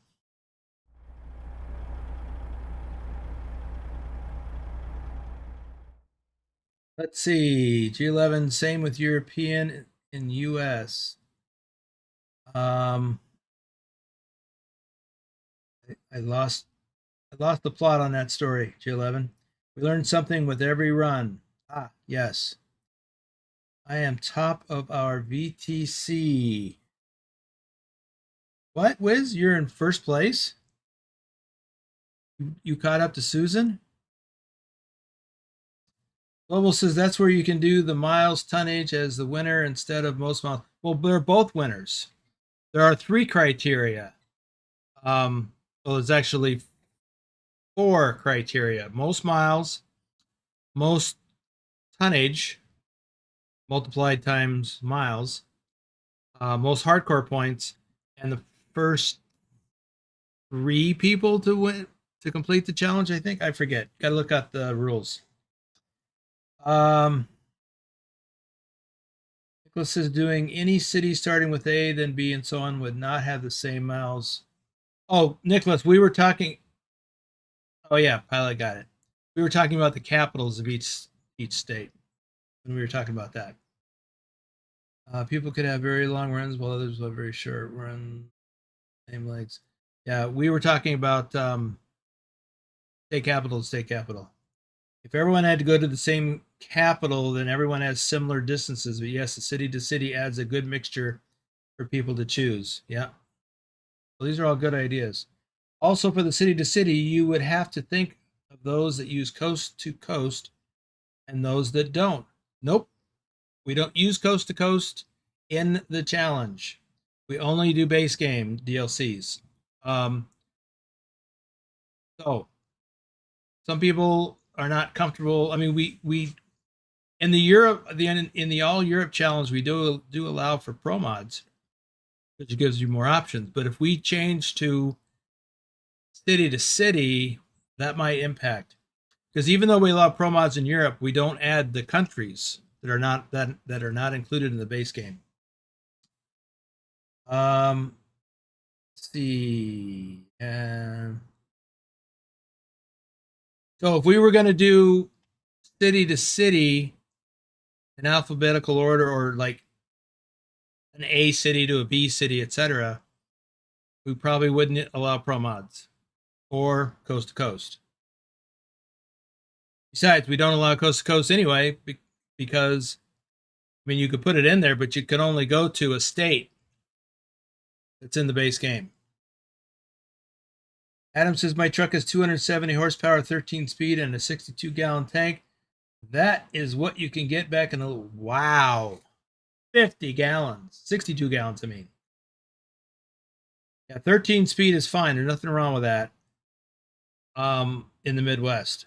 Let's see. G11, same with European and US. I lost the plot on that story, G11. We learned something with every run. Ah, yes. I am top of our VTC. What, Wiz? You're in first place? You caught up to Susan? Global says that's where you can do the miles tonnage as the winner instead of most miles. Well, they're both winners. There are 3 criteria. Well, it's actually 4 criteria: most miles, most tonnage multiplied times miles, most hardcore points, and the first 3 people to win to complete the challenge. I think I forget. Got to look at the rules. Nicholas is doing any city starting with A, then B, and so on would not have the same miles. Oh, Nicholas, we were talking. Oh yeah, Pilot got it. We were talking about the capitals of each state when we were talking about that. People could have very long runs while others have very short run. Same legs. Yeah, we were talking about state capital to state capital. If everyone had to go to the same capital, then everyone has similar distances. But yes, the city to city adds a good mixture for people to choose. Yeah. Well, these are all good ideas. Also, for the city to city, you would have to think of those that use coast to coast and those that don't. Nope. We don't use coast to coast in the challenge. We only do base game DLCs. So some people are not comfortable. I mean, we in the all Europe challenge, we do allow for pro mods, which gives you more options. But if we change to city, that might impact, because even though we allow pro mods in Europe, we don't add the countries that are not included in the base game. Let's see. So if we were going to do city to city in alphabetical order, or like an A city to a B city, etc., we probably wouldn't allow pro mods or coast to coast. Besides, we don't allow coast to coast anyway, because I mean, you could put it in there, but you can only go to a state that's in the base game. Adam says, my truck has 270 horsepower, 13 speed, and a 62-gallon tank. That is what you can get back in the... Wow. 50 gallons. 62 gallons, I mean. Yeah, 13 speed is fine. There's nothing wrong with that in the Midwest.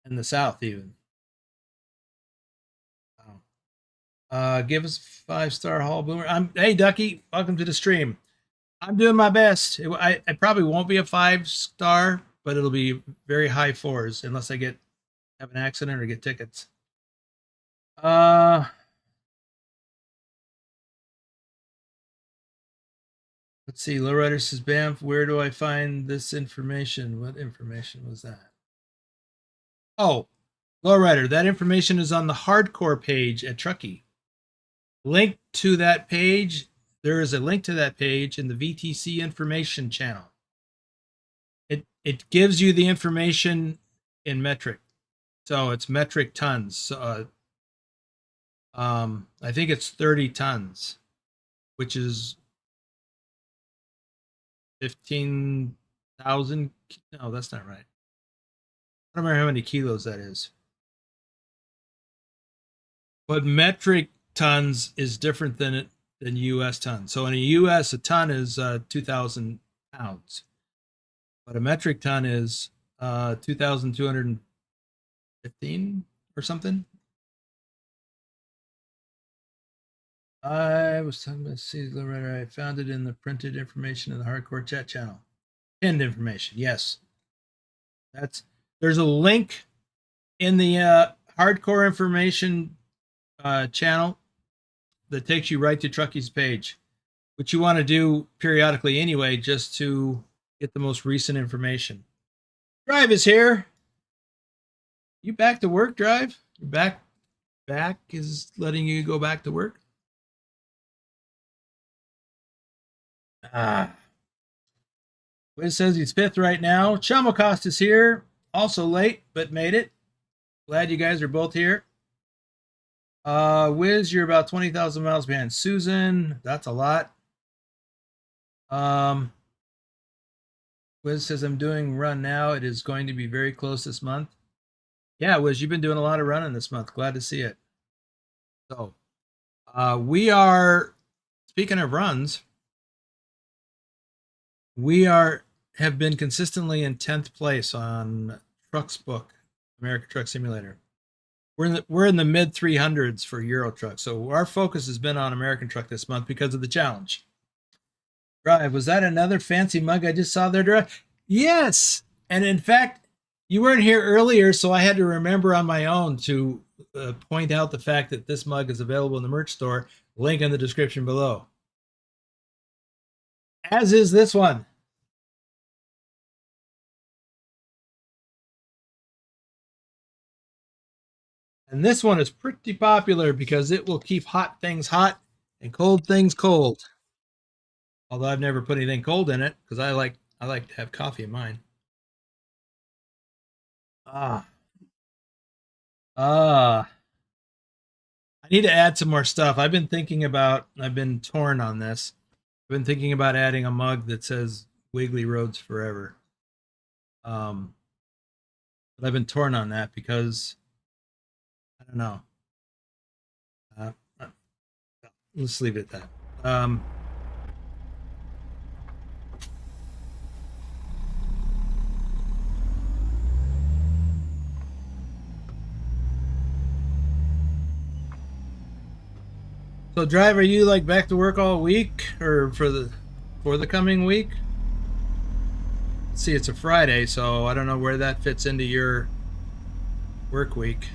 In the South, even. Wow. Give us a 5-star haul, Boomer. Hey, Ducky. Welcome to the stream. I'm doing my best. I probably won't be a 5-star, but it'll be very high 4s unless I have an accident or get tickets. Let's see. Lowrider says, Banff, where do I find this information? What information was that? Oh, Lowrider, that information is on the hardcore page at Trucky. Link to that page. There is a link to that page in the VTC information channel. It gives you the information in metric. So it's metric tons. I think it's 30 tons, which is 15,000. No, that's not right. I don't remember how many kilos that is. But metric tons is different than U.S. tons. So in the U.S., a ton is 2,000 pounds, but a metric ton is 2,215 or something. I was talking about Caesar Loretta. I found it in the printed information in the hardcore chat channel. Pinned information, yes. There's a link in the hardcore information channel that takes you right to Trucky's page, which you want to do periodically anyway, just to get the most recent information. Drive is here. You back to work, Drive? Back is letting you go back to work. Wiz says he's 5th right now. Chamocost is here. Also late, but made it. Glad you guys are both here. Wiz, you're about 20,000 miles behind Susan. That's a lot. Wiz says I'm doing run now. It is going to be very close this month. Yeah, Wiz, you've been doing a lot of running this month. Glad to see it. So, we are, speaking of runs, we have been consistently in 10th place on TrucksBook, American Truck Simulator. We're in the mid 300s for Euro Truck. So our focus has been on American Truck this month because of the challenge. Drive, was that another fancy mug I just saw there, Drive? Yes. And in fact, you weren't here earlier, so I had to remember on my own to point out the fact that this mug is available in the merch store. Link in the description below. As is this one. And this one is pretty popular because it will keep hot things hot and cold things cold. Although I've never put anything cold in it because I like to have coffee in mine. I need to add some more stuff. I've been torn on this. I've been thinking about adding a mug that says Wiggly Roads Forever. But I've been torn on that because I don't know. Let's leave it at that. So, Drive, are you like back to work all week or for the coming week? Let's see, it's a Friday, so I don't know where that fits into your work week.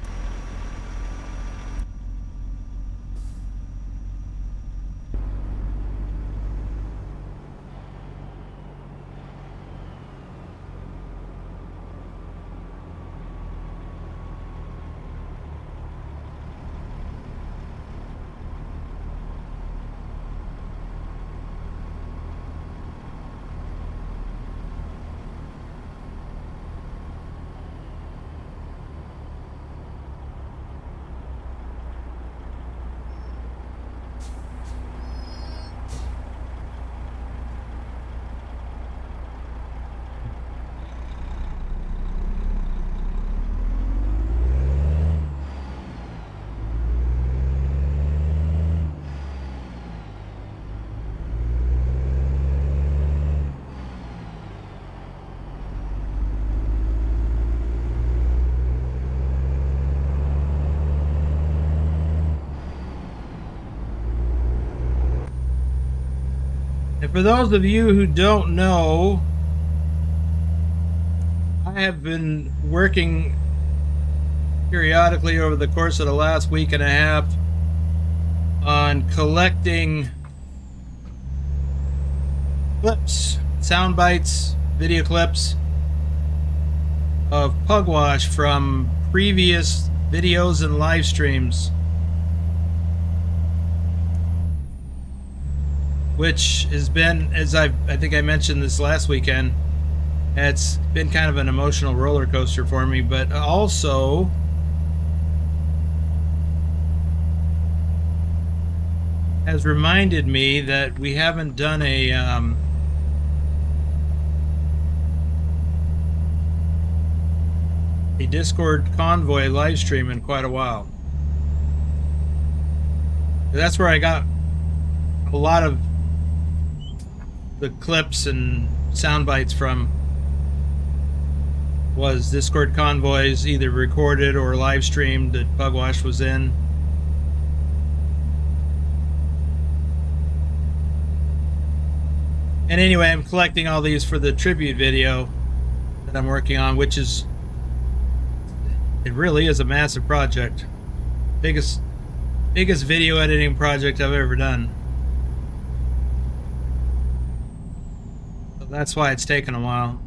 And for those of you who don't know, I have been working periodically over the course of the last week and a half on collecting clips, sound bites, video clips of pugwash from previous videos and live streams, which has been, as I think I mentioned this last weekend, it's been kind of an emotional roller coaster for me, but also has reminded me that we haven't done a a Discord convoy live stream in quite a while. That's where I got a lot of the clips and sound bites from, was Discord convoys, either recorded or live streamed, that Pugwash was in. And anyway, I'm collecting all these for the tribute video that I'm working on, which is, it really is a massive project. Biggest video editing project I've ever done. So that's why it's taken a while.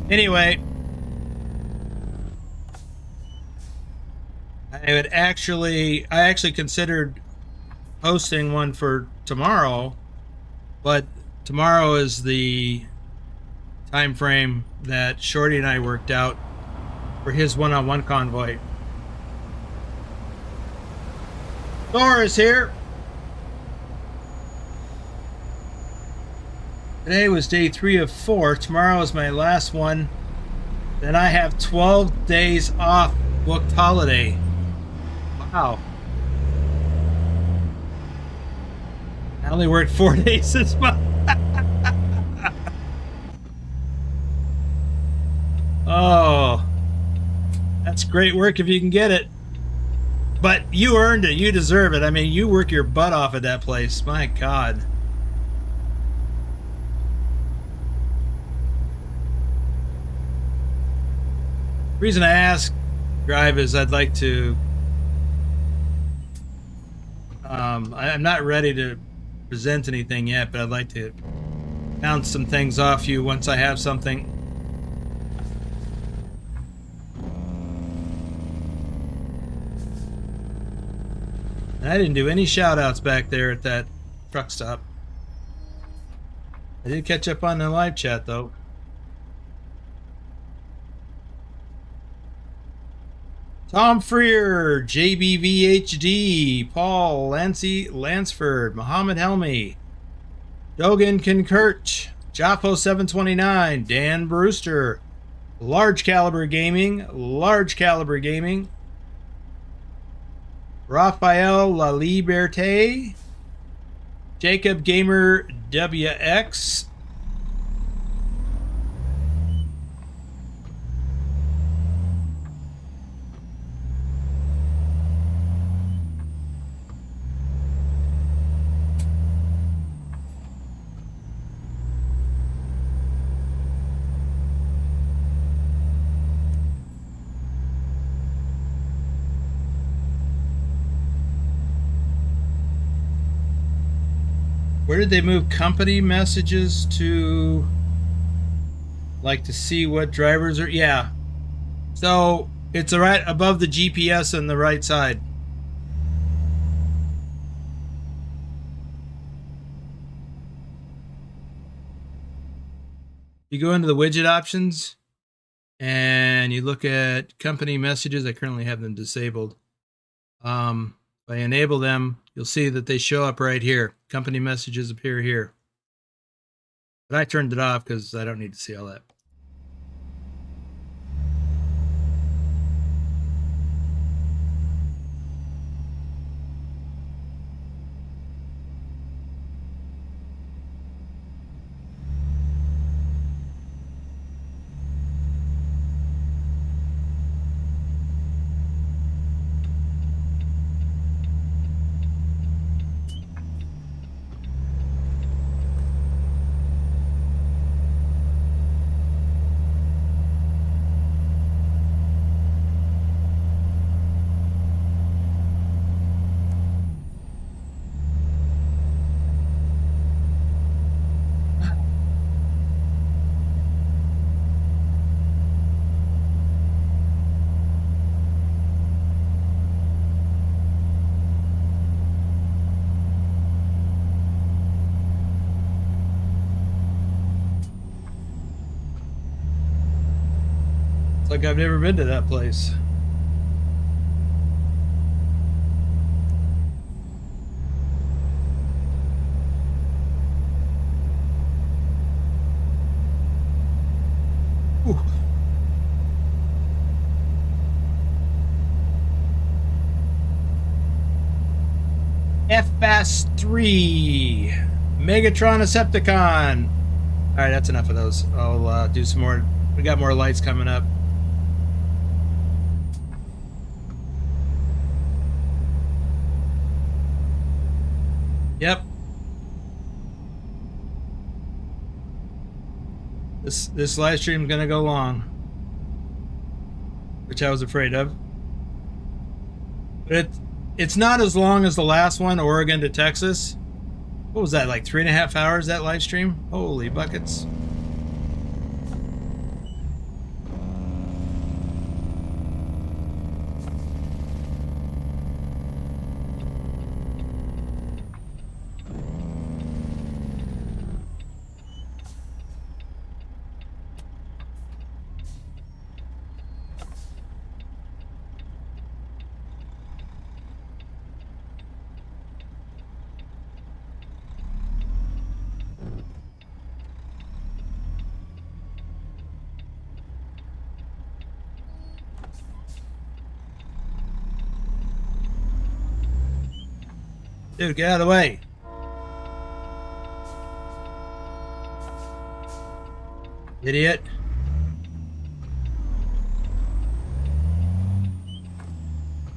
Anyway, I actually considered hosting one for tomorrow, but tomorrow is the time frame that Shorty and I worked out for his one-on-one convoy. Thor is here. Today was day 3 of 4. Tomorrow is my last one. Then I have 12 days off booked holiday. Wow. I only worked 4 days this month. Oh, that's great work if you can get it. But you earned it. You deserve it. I mean, you work your butt off at that place. My God. The reason I ask Drive is I'd like to, I'm not ready to present anything yet, but I'd like to bounce some things off you once I have something. And I didn't do any shout outs back there at that truck stop. I did catch up on the live chat though. Tom Freer, JBVHD, Paul Lancy Lansford, Muhammad Helmy, Dogan Concurt, Jafo 729, Dan Brewster, Large Caliber Gaming, Raphael La Liberté, Jacob Gamer WX, where did they move company messages to? Like to see what drivers are? Yeah. So it's right above the GPS on the right side. You go into the widget options and you look at company messages. I currently have them disabled. If I enable them, you'll see that they show up right here. Company messages appear here. But I turned it off because I don't need to see all that. like I've never been to that place. Ooh. FFast 3 Megatron Decepticon. All right, that's enough of those. I'll do some more. We got more lights coming up. Yep. This live stream is gonna go long, which I was afraid of. But it's not as long as the last one, Oregon to Texas. What was that, like 3.5 hours, that live stream? Holy buckets. Dude, get out of the way. Idiot.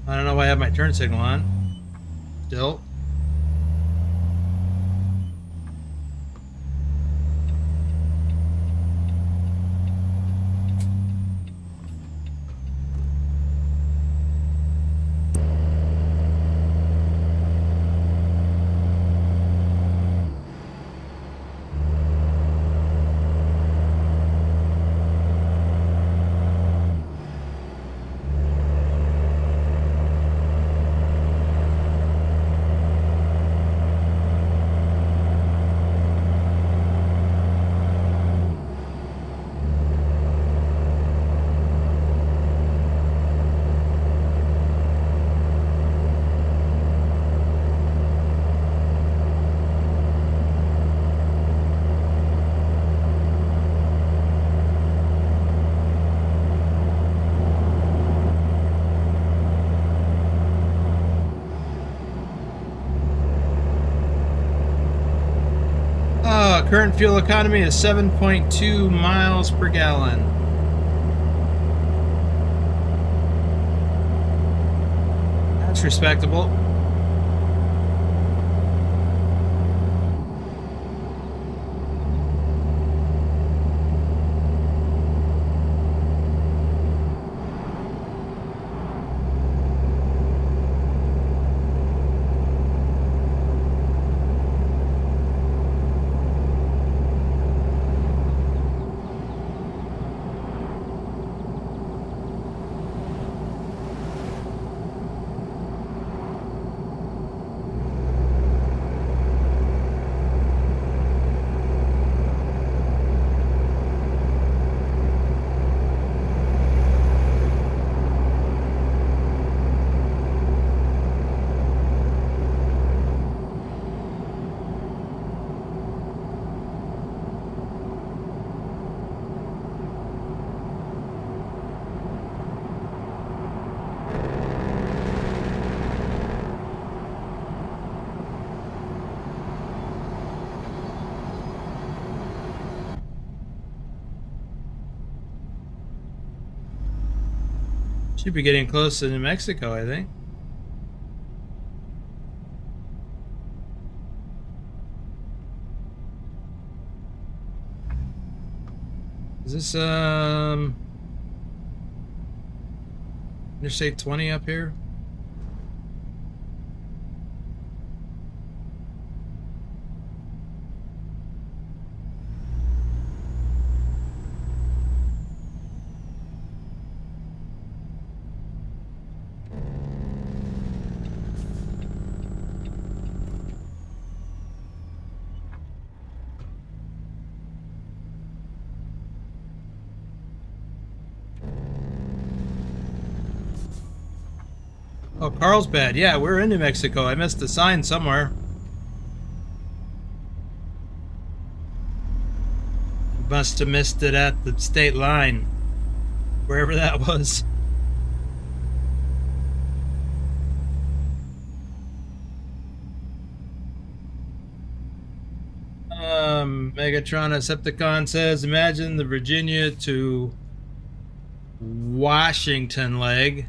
I don't know why I have my turn signal on. Still. Current fuel economy is 7.2 miles per gallon. That's respectable. Should be getting close to New Mexico, I think. Is this Interstate 20 up here? Oh, Carlsbad. Yeah, we're in New Mexico. I missed the sign somewhere. Must have missed it at the state line, wherever that was. Megatron Decepticon says, imagine the Virginia to Washington leg.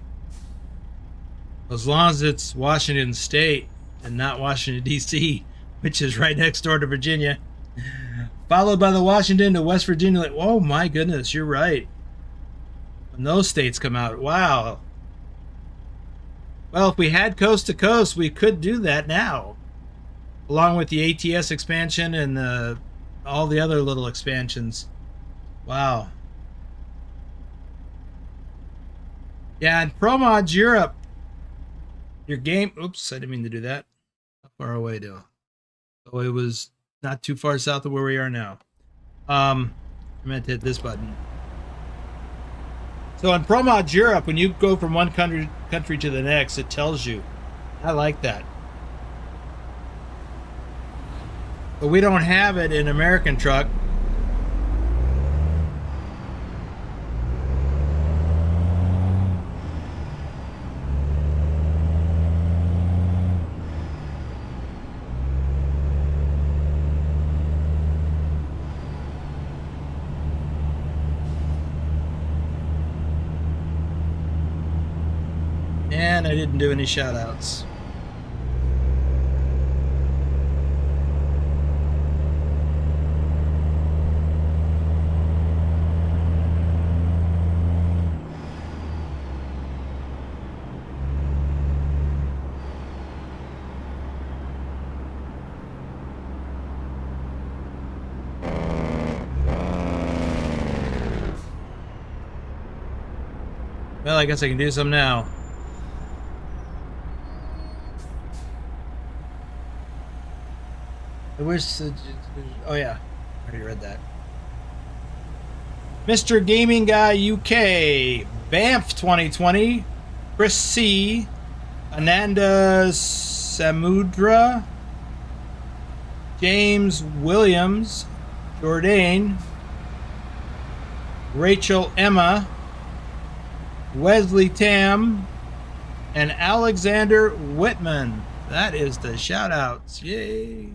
As long as it's Washington State and not Washington, D.C., which is right next door to Virginia. Followed by the Washington to West Virginia. Like, oh my goodness, you're right. When those states come out, wow. Well, if we had coast to coast, we could do that now. Along with the ATS expansion and all the other little expansions. Wow. Yeah, and Pro Mods Europe. Your game... Oops, I didn't mean to do that. How far away, though? Oh, it was not too far south of where we are now. I meant to hit this button. So in Pro Mods Europe, when you go from one country to the next, it tells you. I like that. But we don't have it in American Truck. And I didn't do any shout outs. Well, I guess I can do some now. I wish... oh yeah, I already read that. Mr. Gaming Guy UK, Banff 2020, Chris C, Ananda Samudra, James Williams, Jordan, Rachel Emma, Wesley Tam, and Alexander Whitman. That is the shout outs. Yay.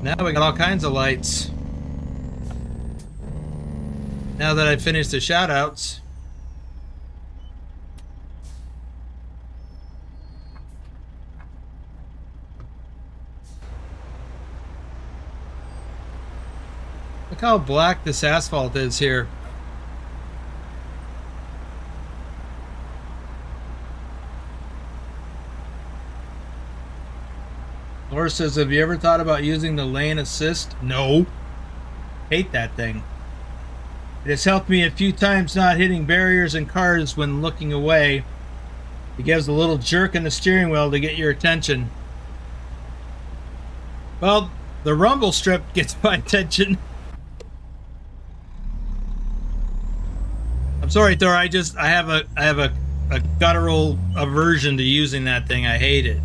Now we got all kinds of lights. Now that I've finished the shout outs. Look how black this asphalt is here. Laura says, have you ever thought about using the lane assist? No. Hate that thing. It has helped me a few times not hitting barriers and cars when looking away. It gives a little jerk in the steering wheel to get your attention. Well, the rumble strip gets my attention. I'm sorry, Thor. I have a guttural aversion to using that thing. I hate it.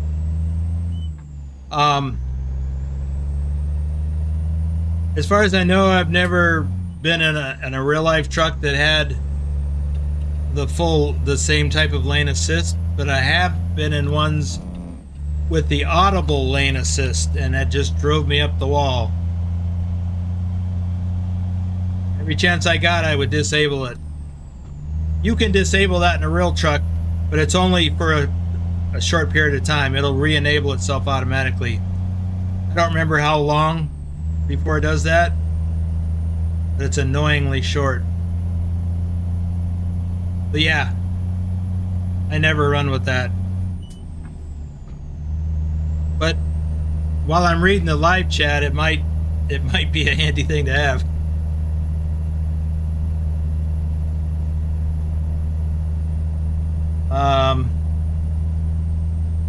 As far as I know, I've never been in a real life truck that had the same type of lane assist, but I have been in ones with the audible lane assist, and that just drove me up the wall. Every chance I got, I would disable it. You can disable that in a real truck, but it's only for a short period of time. It'll re-enable itself automatically. I don't remember how long before it does that, but it's annoyingly short. But yeah, I never run with that. while I'm reading the live chat, it might be a handy thing to have.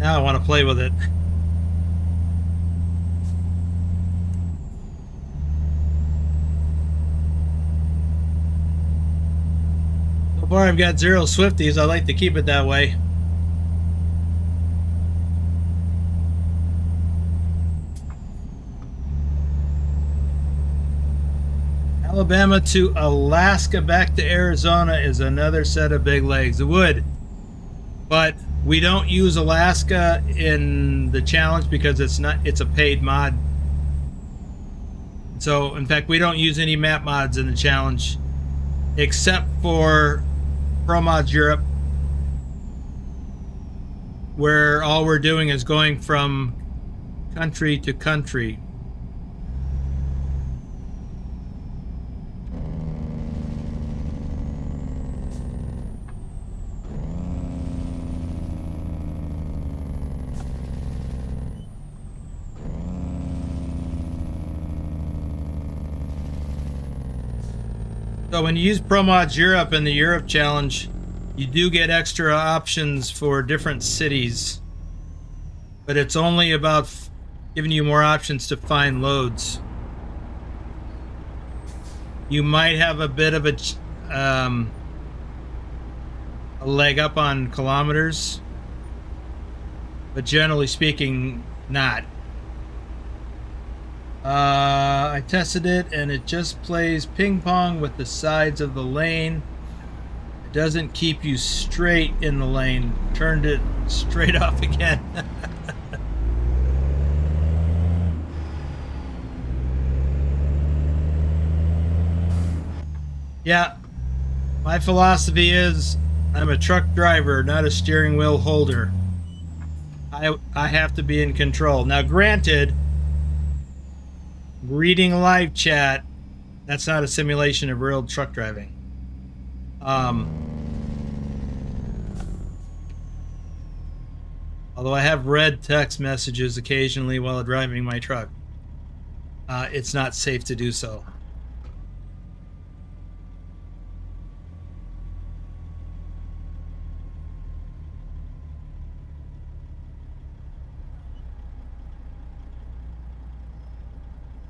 Now I want to play with it. So far I've got 0 Swifties. I like to keep it that way. Alabama to Alaska back to Arizona is another set of big legs. It would, but we don't use Alaska in the challenge because it's a paid mod. So in fact, we don't use any map mods in the challenge except for Pro Mods Europe, where all we're doing is going from country to country. So when you use Pro Mods Europe in the Europe Challenge, you do get extra options for different cities, but it's only about giving you more options to find loads. You might have a bit of a leg up on kilometers, but generally speaking, not. I tested it and it just plays ping pong with the sides of the lane. It doesn't keep you straight in the lane. Turned it straight off again. Yeah, my philosophy is I'm a truck driver, not a steering wheel holder. I have to be in control. Now granted, reading a live chat, that's not a simulation of real truck driving. Although I have read text messages occasionally while driving my truck, it's not safe to do so.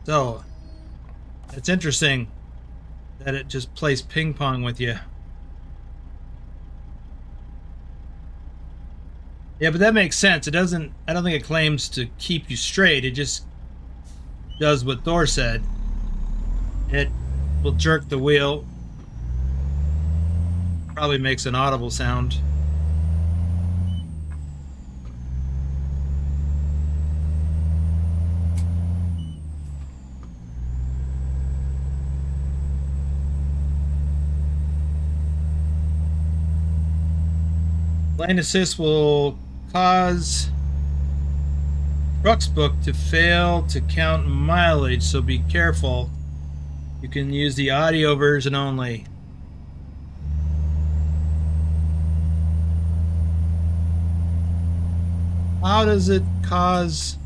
So, it's interesting that it just plays ping pong with you. Yeah, but that makes sense. It doesn't, I don't think it claims to keep you straight. It just does what Thor said. It will jerk the wheel. Probably makes an audible sound. Lane assist will cause TrucksBook to fail to count mileage, so be careful. You can use the audio version only. How does it cause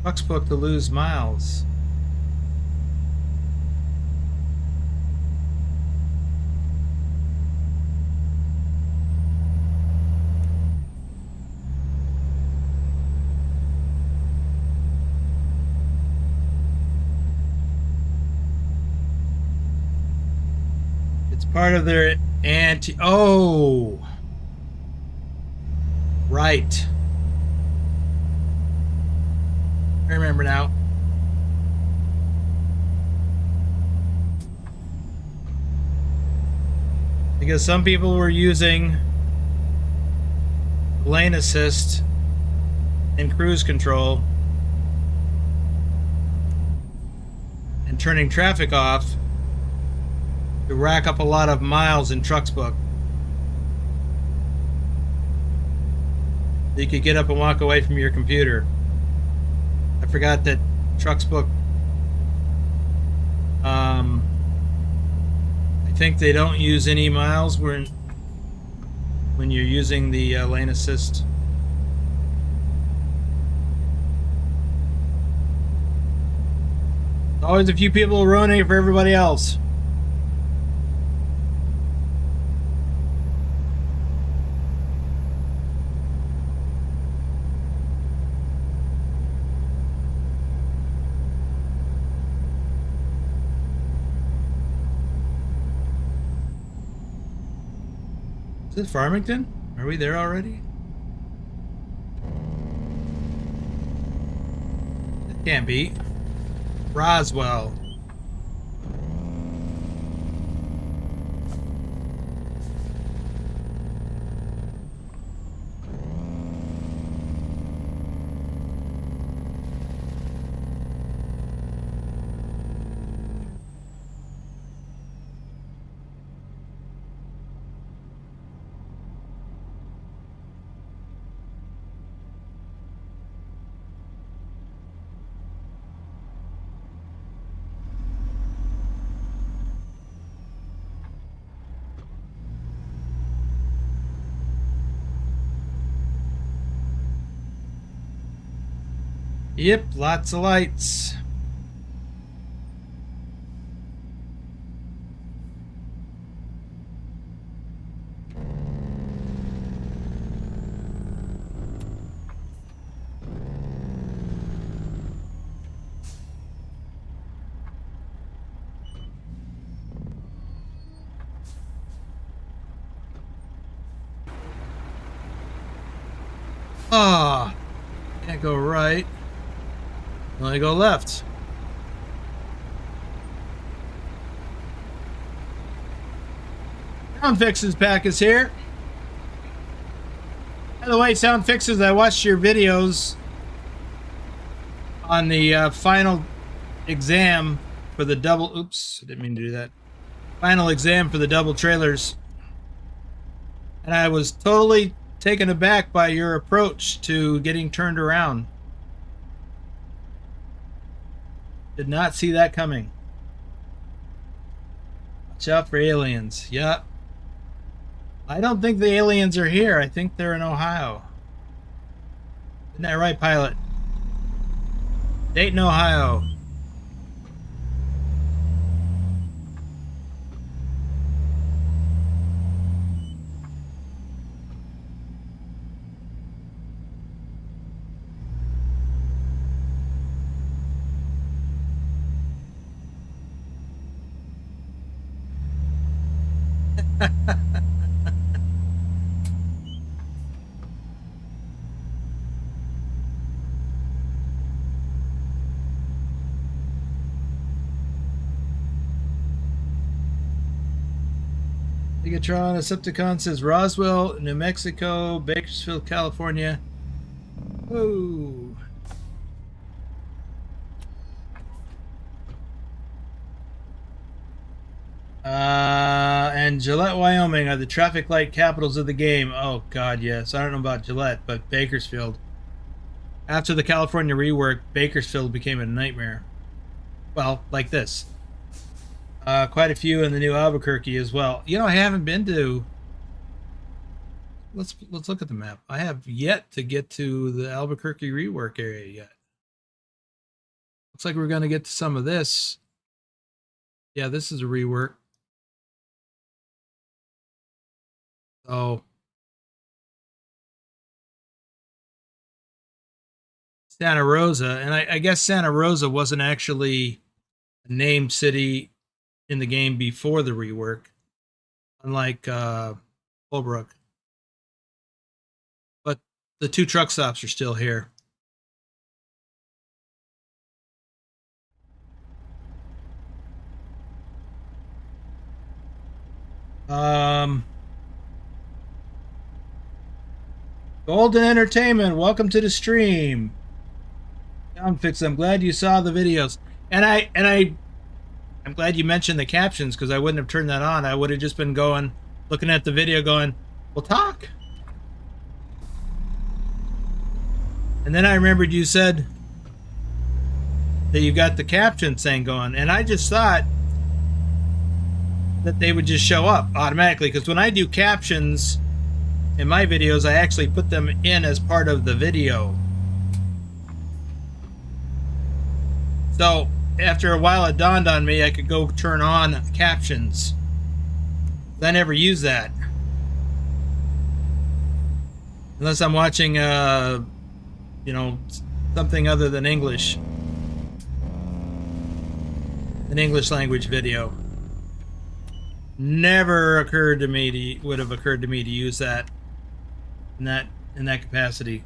TrucksBook to lose miles? Part of their oh, right. I remember now. Because some people were using lane assist and cruise control and turning traffic off to rack up a lot of miles in TrucksBook. You could get up and walk away from your computer. I forgot that TrucksBook, I think they don't use any miles when you're using the lane assist. Always a few people ruining it for everybody else. Is this Farmington? Are we there already? It can't be. Roswell. Yep, lots of lights. Ah, can't go right. Only go left. Sound Fixes pack is here. By the way, Sound Fixes, I watched your videos on the final exam for the double. Oops, I didn't mean to do that. Final exam for the double trailers. And I was totally taken aback by your approach to getting turned around. Did not see that coming. Watch out for aliens. Yep. I don't think the aliens are here. I think they're in Ohio. Isn't that right, pilot? Dayton, Ohio. Megatron Decepticon says Roswell, New Mexico, Bakersfield, California. Ooh. And Gillette, Wyoming are the traffic light capitals of the game. Oh, God, yes. I don't know about Gillette, but Bakersfield. After the California rework, Bakersfield became a nightmare. Well, like this. Quite a few in the new Albuquerque as well. You know, I haven't been to... Let's look at the map. I have yet to get to the Albuquerque rework area yet. Looks like we're going to get to some of this. Yeah, this is a rework. So Santa Rosa, and I guess Santa Rosa wasn't actually a named city in the game before the rework, unlike Holbrook. But the two truck stops are still here. Golden Entertainment, welcome to the stream. Soundfix, I'm glad you saw the videos. And I'm glad you mentioned the captions, because I wouldn't have turned that on. I would have just been going, looking at the video going, well, talk. And then I remembered you said that you got the captions thing going, and I just thought that they would just show up automatically, because when I do captions in my videos, I actually put them in as part of the video. So after a while it dawned on me I could go turn on captions. I never use that. Unless I'm watching, you know, something other than English. An English language video. Never occurred to me would have occurred to me to use that in that capacity.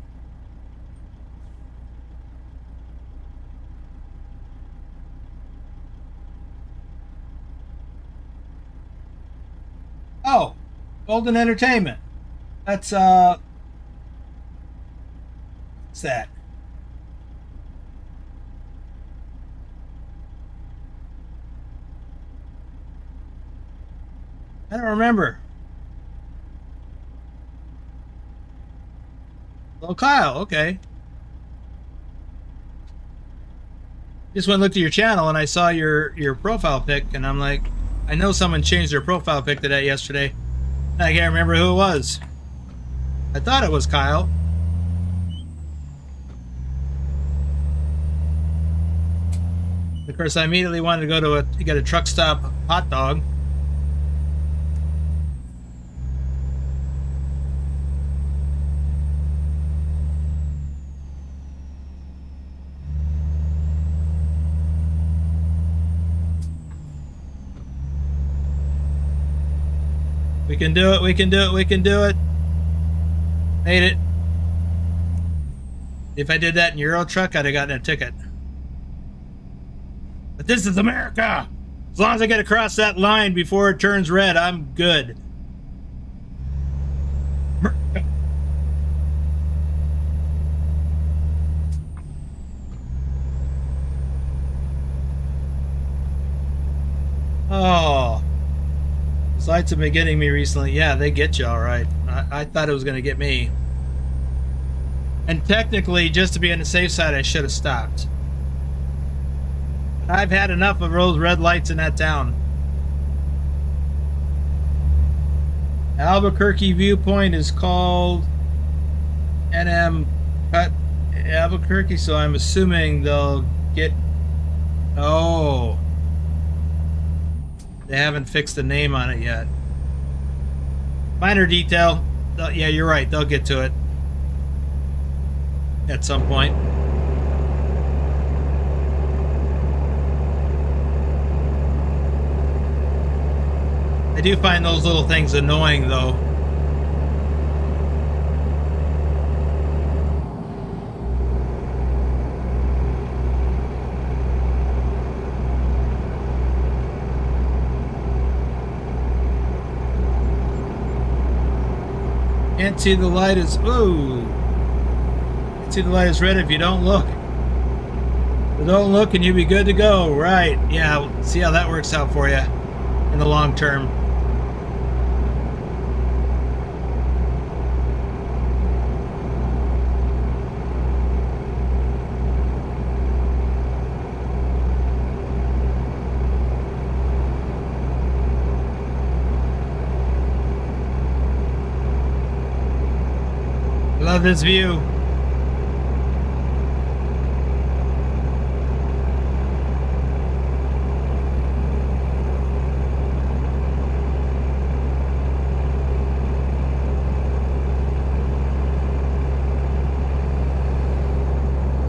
Oh, Golden Entertainment. That's what's that? I don't remember. Oh, Kyle, okay. Just went and looked at your channel and I saw your profile pic and I'm like, I know someone changed their profile pic to that yesterday. I can't remember who it was. I thought it was Kyle. Of course, I immediately wanted to go to get a truck stop hot dog. We can do it, we can do it, we can do it. Made it. If I did that in Euro Truck, I'd have gotten a ticket. But this is America! As long as I get across that line before it turns red, I'm good. Oh. These lights have been getting me recently. Yeah, they get you all right. I thought it was going to get me. And technically, just to be on the safe side, I should have stopped. I've had enough of those red lights in that town. Albuquerque viewpoint is called NM Cut Albuquerque, so I'm assuming they'll get... Oh. They haven't fixed the name on it yet. Minor detail. Yeah, you're right. They'll get to it at some point. I do find those little things annoying, though. Can't see the light is... Ooh. Can't see the light is red if you don't look. So don't look and you'll be good to go. Right. Yeah, we'll see how that works out for you in the long term. Love this view.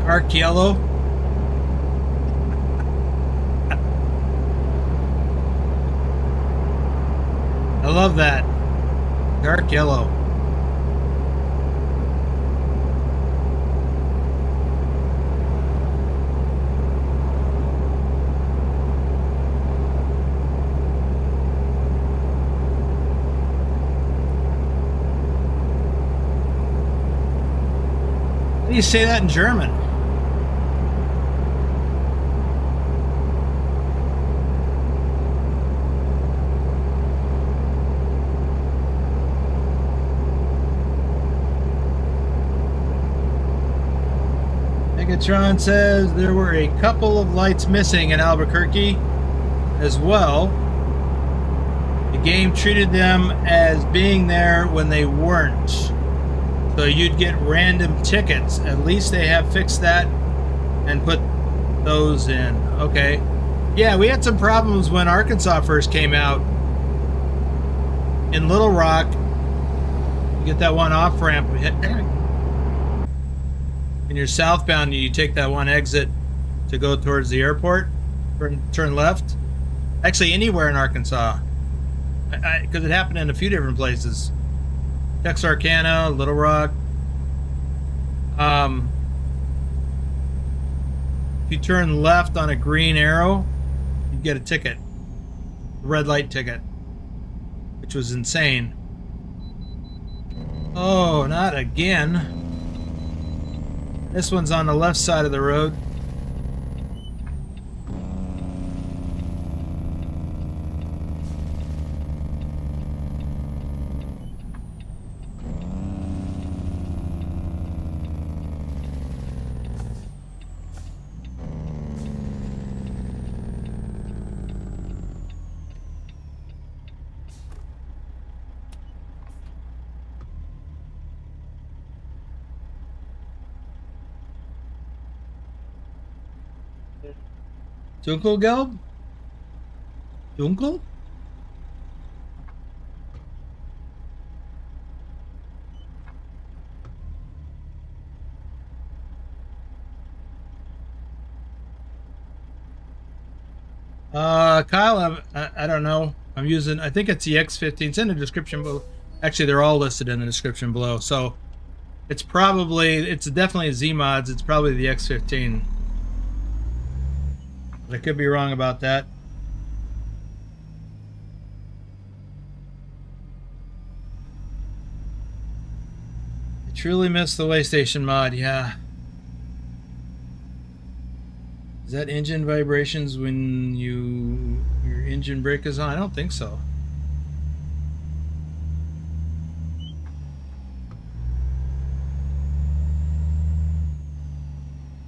Dark yellow. I love that. Dark yellow. How do you say that in German? Megatron says there were a couple of lights missing in Albuquerque as well. The game treated them as being there when they weren't. So you'd get random tickets. At least they have fixed that and put those in. Okay. Yeah, we had some problems when Arkansas first came out. In Little Rock, you get that one off ramp. When you're southbound, you take that one exit to go towards the airport. Turn left. Actually, anywhere in Arkansas, because it happened in a few different places. Texarkana, Little Rock. If you turn left on a green arrow, you get a ticket, a red light ticket, which was insane. Oh, not again. This one's on the left side of the road. Dunkelgelb? Dunkel? Kyle, I don't know. I'm using, I think it's the X15. It's in the description below. Actually, they're all listed in the description below. So it's definitely a Zeemods. It's probably the X15. But I could be wrong about that. I truly miss the way station mod, yeah. Is that engine vibrations when your engine brake is on? I don't think so.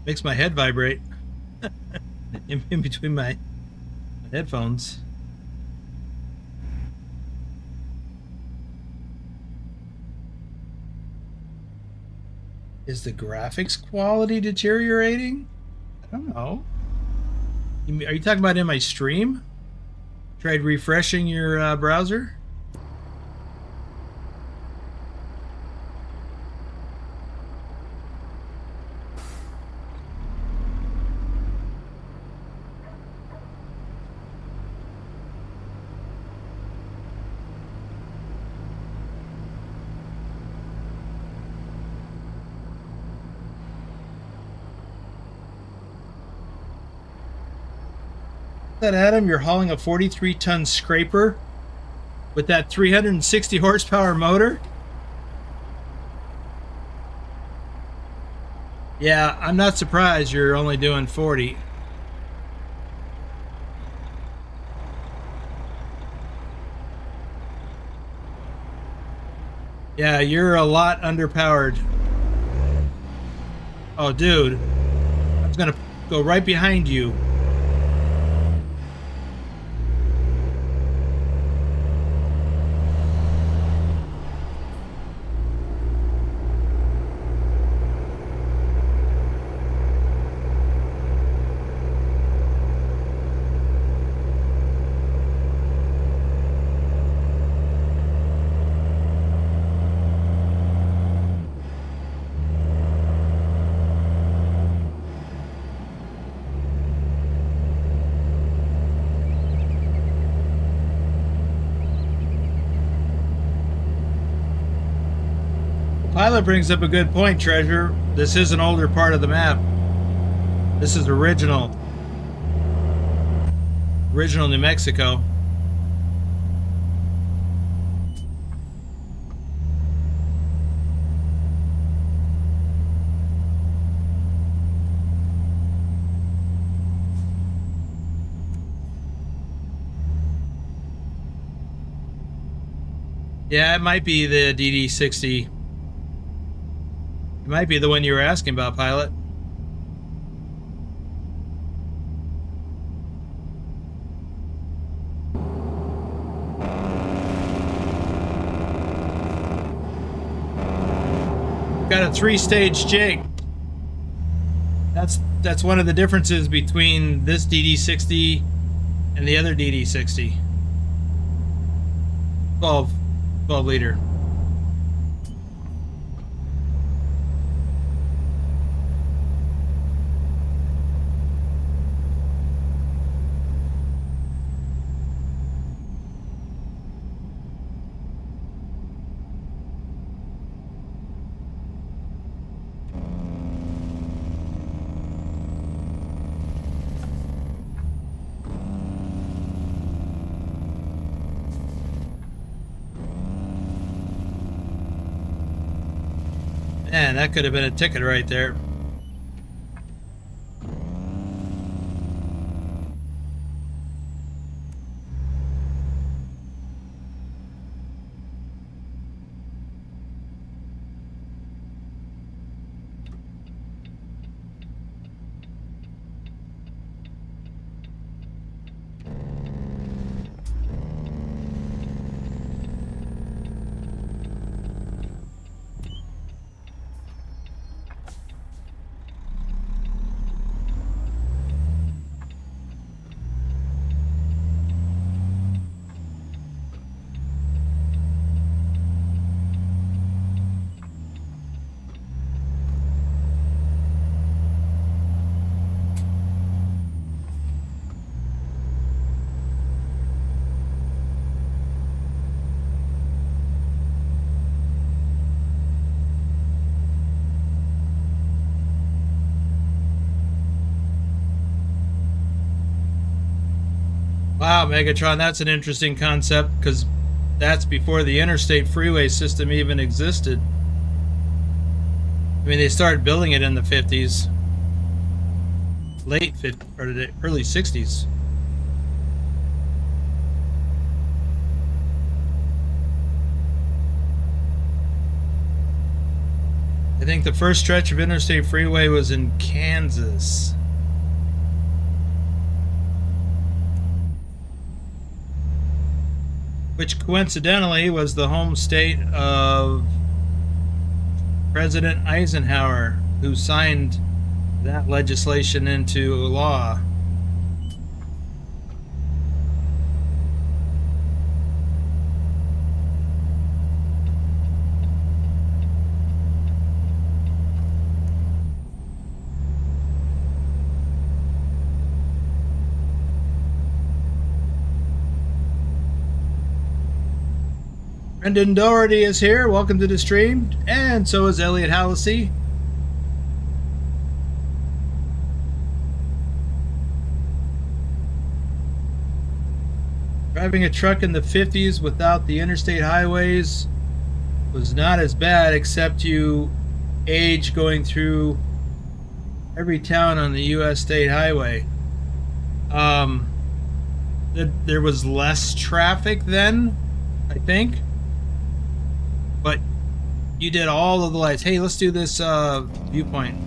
Makes my head vibrate in between my headphones. Is the graphics quality deteriorating? I don't know. Are you talking about in my stream? Tried refreshing your browser? That Adam, you're hauling a 43-ton scraper with that 360 horsepower motor? Yeah, I'm not surprised you're only doing 40. Yeah, you're a lot underpowered. Oh, dude. I was gonna go right behind you. Pilot brings up a good point, Treasure. This is an older part of the map. This is original New Mexico. Yeah, it might be the DD60. It might be the one you were asking about, Pilot. Got a 3-stage jig. That's That's one of the differences between this DD60 and the other DD60. 12 liter. Man, that could have been a ticket right there. Wow, Megatron, that's an interesting concept because that's before the interstate freeway system even existed. I mean, they started building it in the 50s, late 50s, or the early 60s. I think the first stretch of interstate freeway was in Kansas. Which coincidentally was the home state of President Eisenhower, who signed that legislation into law. Brendan Doherty is here. Welcome to the stream. And so is Elliot Hallisey. Driving a truck in the 50s without the interstate highways was not as bad, except you age going through every town on the U.S. state highway. There was less traffic then, I think. But you did all of the lights. Hey, let's do this viewpoint.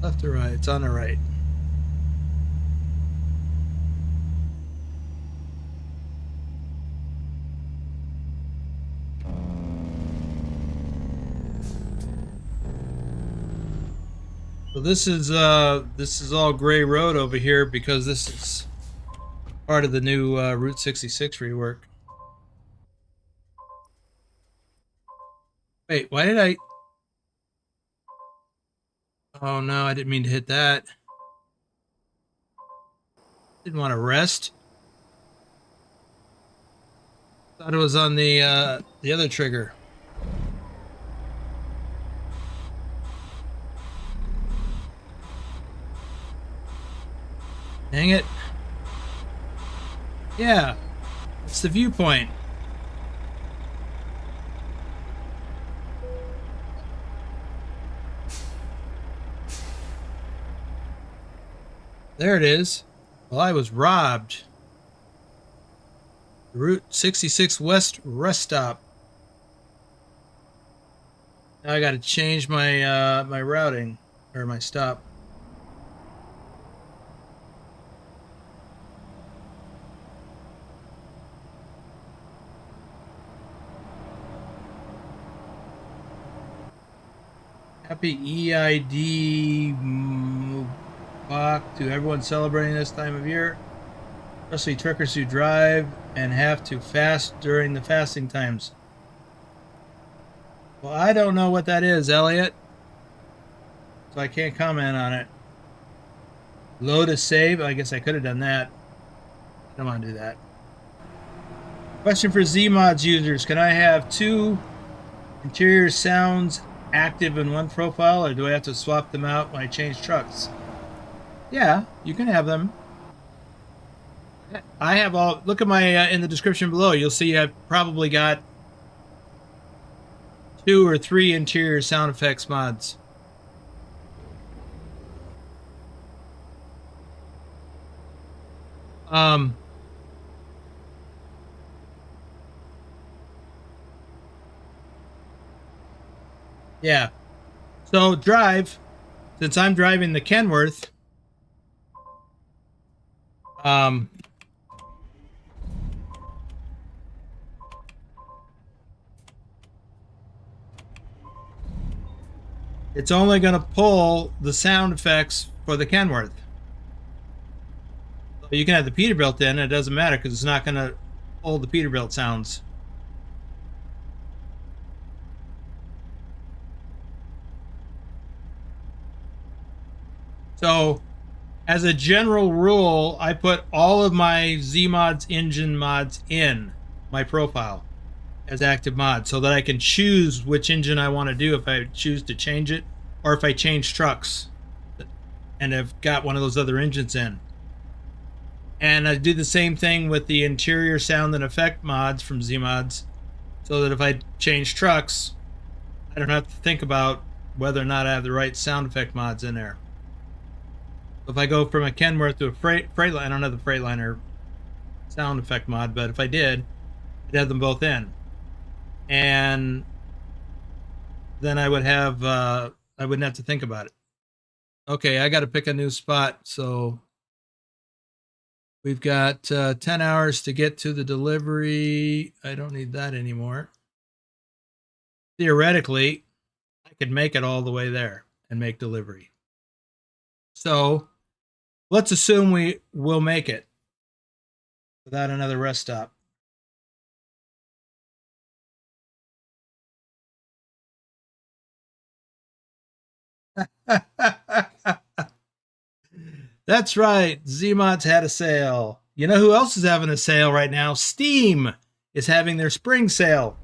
Left or right? It's on the right. So this is all gray road over here because this is part of the new Route 66 rework. Wait, why did I? Oh no, I didn't mean to hit that. Didn't want to rest. Thought it was on the other trigger. Dang it. Yeah. It's the viewpoint. There it is. Well, I was robbed. Route 66 West rest stop. Now I got to change my my routing or my stop. Happy EID to everyone celebrating this time of year, especially truckers who drive and have to fast during the fasting times. Well, I don't know what that is, Elliot, so I can't comment on it. Load a save. I guess I could have done that. I don't want to do that. Question for Zeemods users. Can I have 2 interior sounds active in one profile, or do I have to swap them out when I change trucks? Yeah, you can have them. I have all. Look at my in the description below. You'll see I've probably got 2 or 3 interior sound effects mods. Yeah. So drive, since I'm driving the Kenworth, it's only going to pull the sound effects for the Kenworth. So you can have the Peterbilt in, it doesn't matter because it's not going to pull the Peterbilt sounds. So, as a general rule, I put all of my Zeemods engine mods in my profile as active mods so that I can choose which engine I want to do if I choose to change it, or if I change trucks and have got one of those other engines in. And I do the same thing with the interior sound and effect mods from Zeemods, so that if I change trucks, I don't have to think about whether or not I have the right sound effect mods in there. If I go from a Kenworth to a Freightliner, I don't have the Freightliner sound effect mod, but if I did, I'd have them both in. And then I would have, I wouldn't have to think about it. Okay, I got to pick a new spot. So we've got 10 hours to get to the delivery. I don't need that anymore. Theoretically, I could make it all the way there and make delivery. So let's assume we will make it without another rest stop. That's right. Zeemods had a sale. You know who else is having a sale right now? Steam is having their spring sale.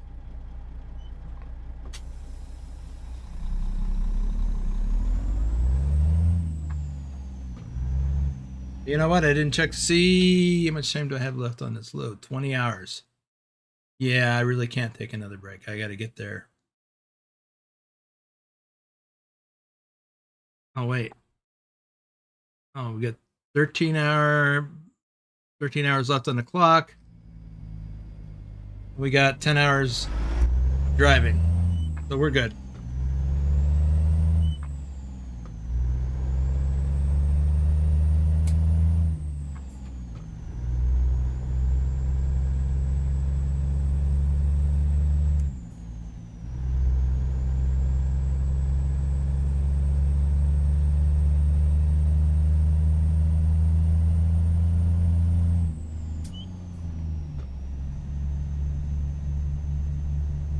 You know what? I didn't check to see how much time do I have left on this load. 20 hours. Yeah, I really can't take another break. I got to get there. Oh, wait. Oh, we got 13 hours left on the clock. We got 10 hours driving. So we're good.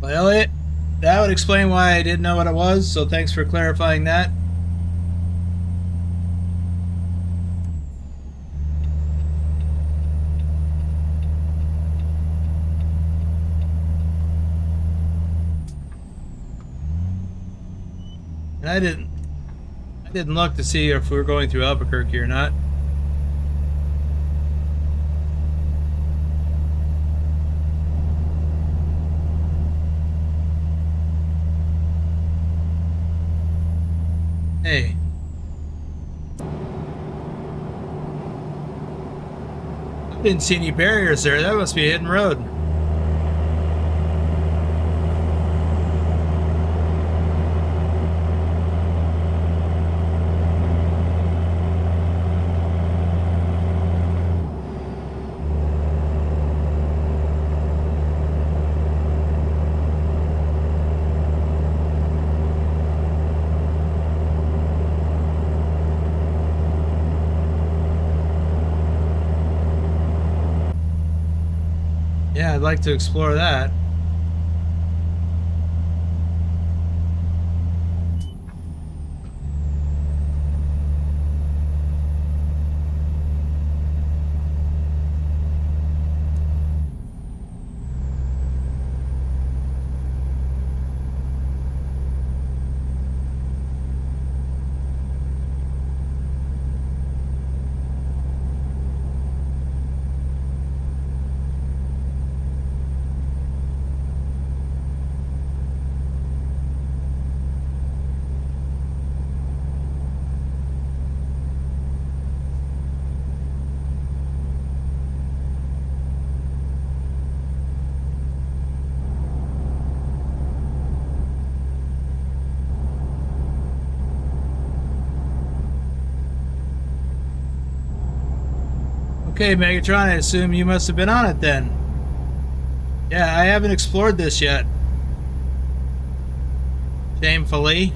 Well, Elliot, that would explain why I didn't know what it was, so thanks for clarifying that. And I didn't look to see if we were going through Albuquerque or not. Hey. I didn't see any barriers there. That must be a hidden road. Yeah, I'd like to explore that. Okay, Megatron, I assume you must have been on it then. Yeah, I haven't explored this yet. Shamefully.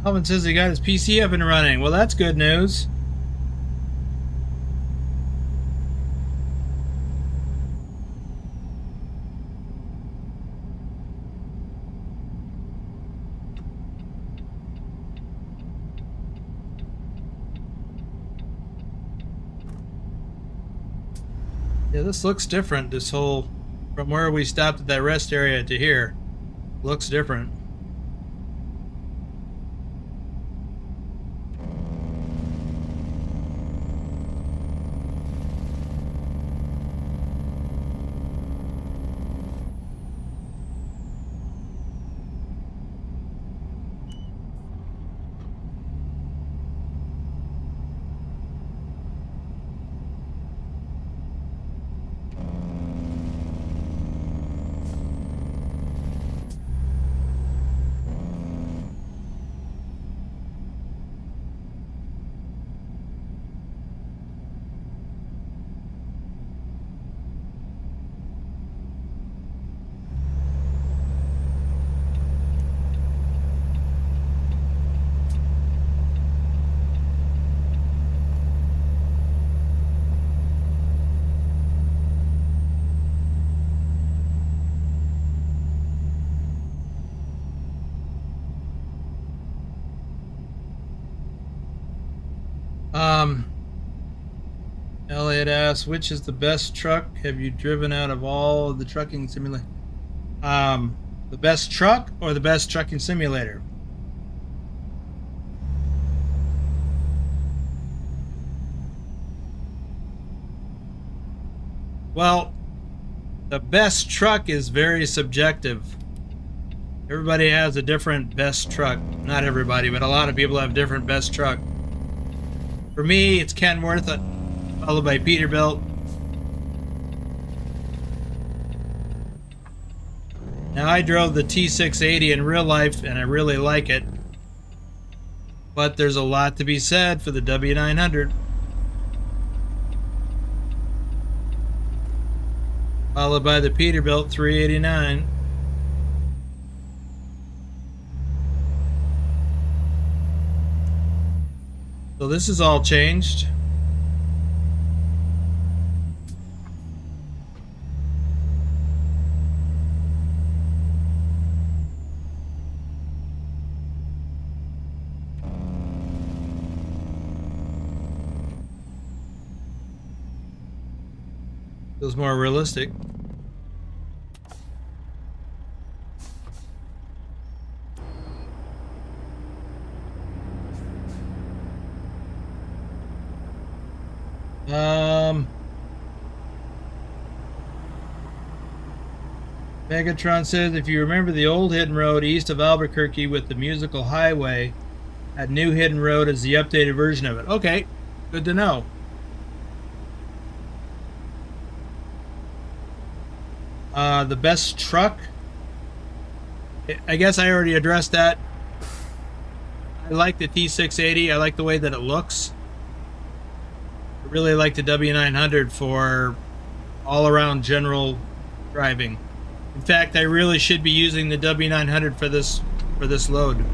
Alvin says he got his PC up and running. Well, that's good news. Yeah, this looks different. This whole, from where we stopped at that rest area to here, looks different. Elliot asks, which is the best truck have you driven out of all of the trucking simulator? The best truck or the best trucking simulator? Well, the best truck is very subjective. Everybody has a different best truck. Not everybody, but a lot of people have different best truck. For me, it's Kenworth, followed by Peterbilt. Now, I drove the T680 in real life, and I really like it. But there's a lot to be said for the W900. Followed by the Peterbilt 389. So this is all changed. Feels more realistic. Megatron says, if you remember the old hidden road east of Albuquerque with the musical highway, that new hidden road is the updated version of it. Okay, good to know. The best truck? I guess I already addressed that. I like the T680. I like the way that it looks. I really like the W900 for all-around general driving. In fact, I really should be using the W900 for this load.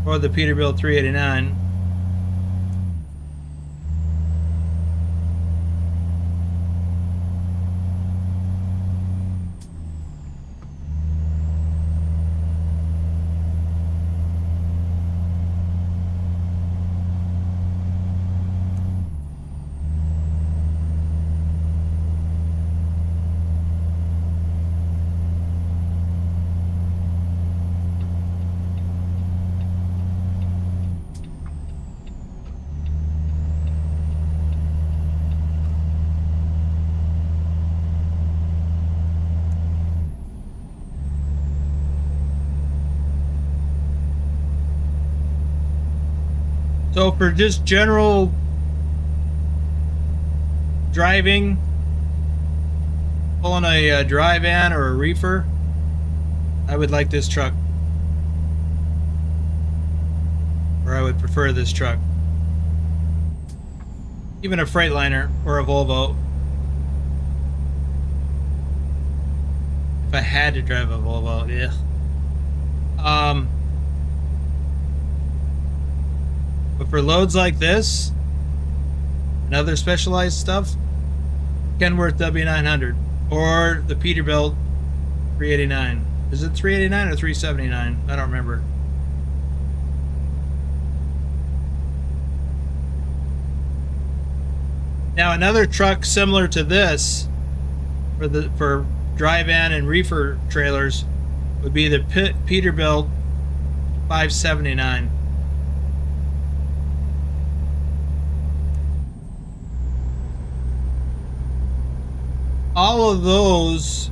Or the Peterbilt 389. So for just general driving, pulling a dry van or a reefer, I would like this truck. Or I would prefer this truck. Even a Freightliner or a Volvo. If I had to drive a Volvo, yeah. But for loads like this and other specialized stuff, Kenworth W900 or the Peterbilt 389. Is it 389 or 379? I don't remember. Now another truck similar to this for dry van and reefer trailers would be the Peterbilt 579. All of those,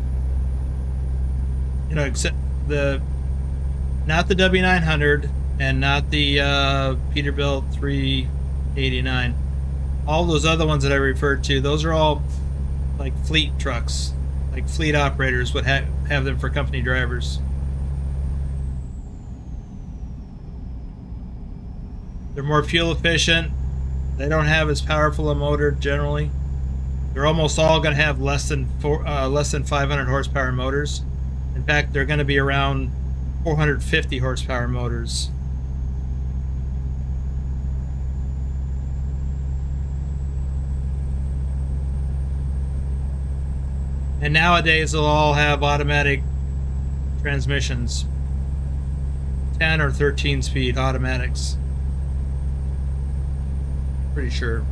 you know, except not the W900 and not the Peterbilt 389. All those other ones that I referred to, those are all like fleet trucks, like fleet operators would have them for company drivers. They're more fuel efficient. They don't have as powerful a motor generally. They're almost all going to have less than 500 horsepower motors. In fact, they're going to be around 450 horsepower motors. And nowadays they'll all have automatic transmissions. 10 or 13 speed automatics. Pretty sure.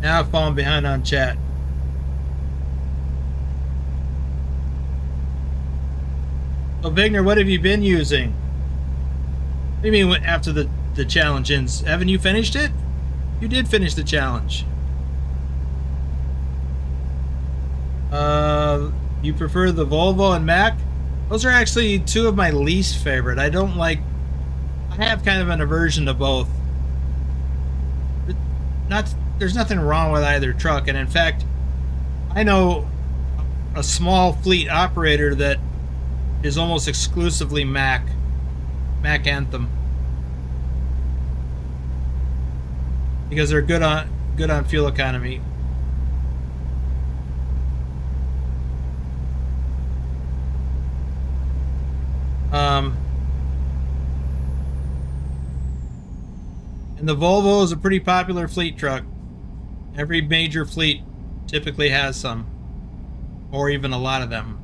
Now I've fallen behind on chat. So Vigner, what have you been using? What do you mean after the the challenge ends. Haven't you finished it? You did finish the challenge. You prefer the Volvo and Mac? Those are actually two of my least favorite. I don't like. I have kind of an aversion to both. There's nothing wrong with either truck, and in fact, I know a small fleet operator that is almost exclusively Mac Anthem, because they're good on fuel economy. And the Volvo is a pretty popular fleet truck. Every major fleet typically has some, or even a lot of them.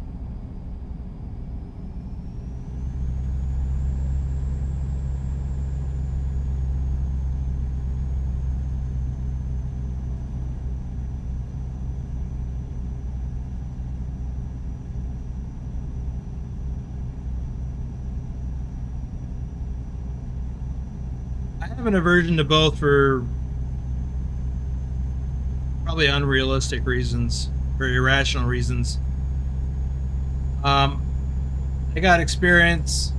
I have an aversion to both for probably unrealistic reasons, or irrational reasons. I got experience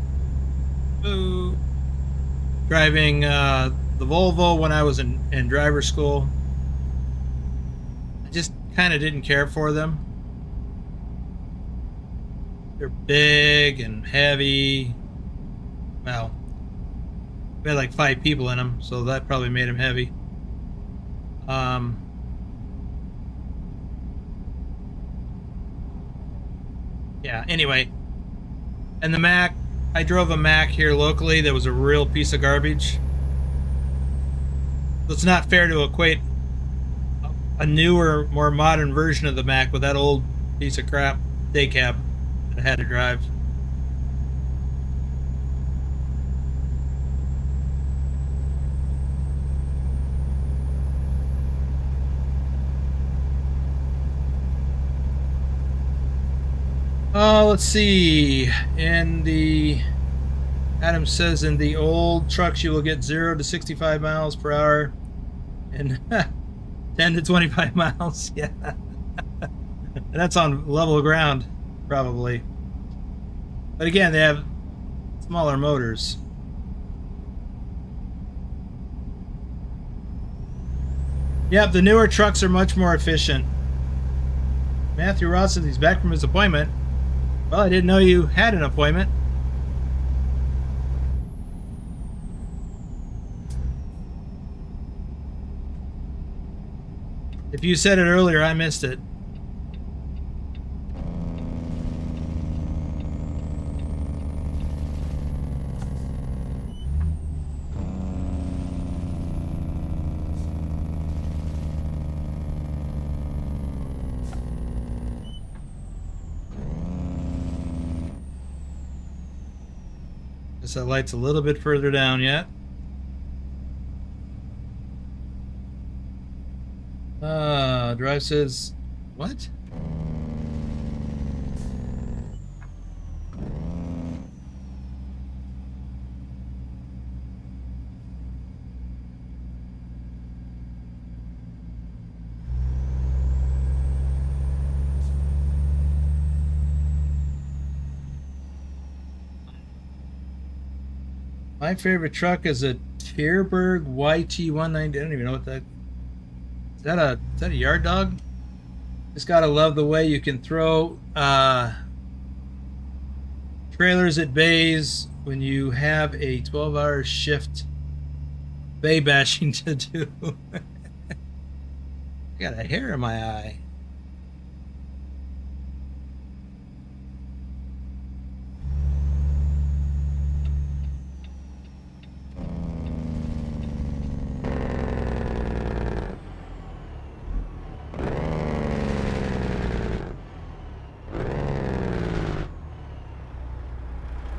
driving the Volvo when I was in driver school. I just kind of didn't care for them. They're big and heavy. Well, we had like 5 people in them, so that probably made them heavy. Yeah, anyway. And the Mac, I drove a Mac here locally that was a real piece of garbage. So it's not fair to equate a newer, more modern version of the Mac with that old piece of crap day cab that I had to drive. Let's see. Adam says in the old trucks you will get 0 to 65 miles per hour and 10 to 25 miles. Yeah. And that's on level ground, probably. But again, they have smaller motors. Yep, the newer trucks are much more efficient. Matthew Ross says he's back from his appointment. Well, I didn't know you had an appointment. If you said it earlier, I missed it. Guess that light's a little bit further down yet. Drive says, what? My favorite truck is a Peterbilt YT190. I don't even know what that is. That a yard dog? Just gotta love the way you can throw trailers at bays when you have a 12-hour shift bay bashing to do. I got a hair in my eye.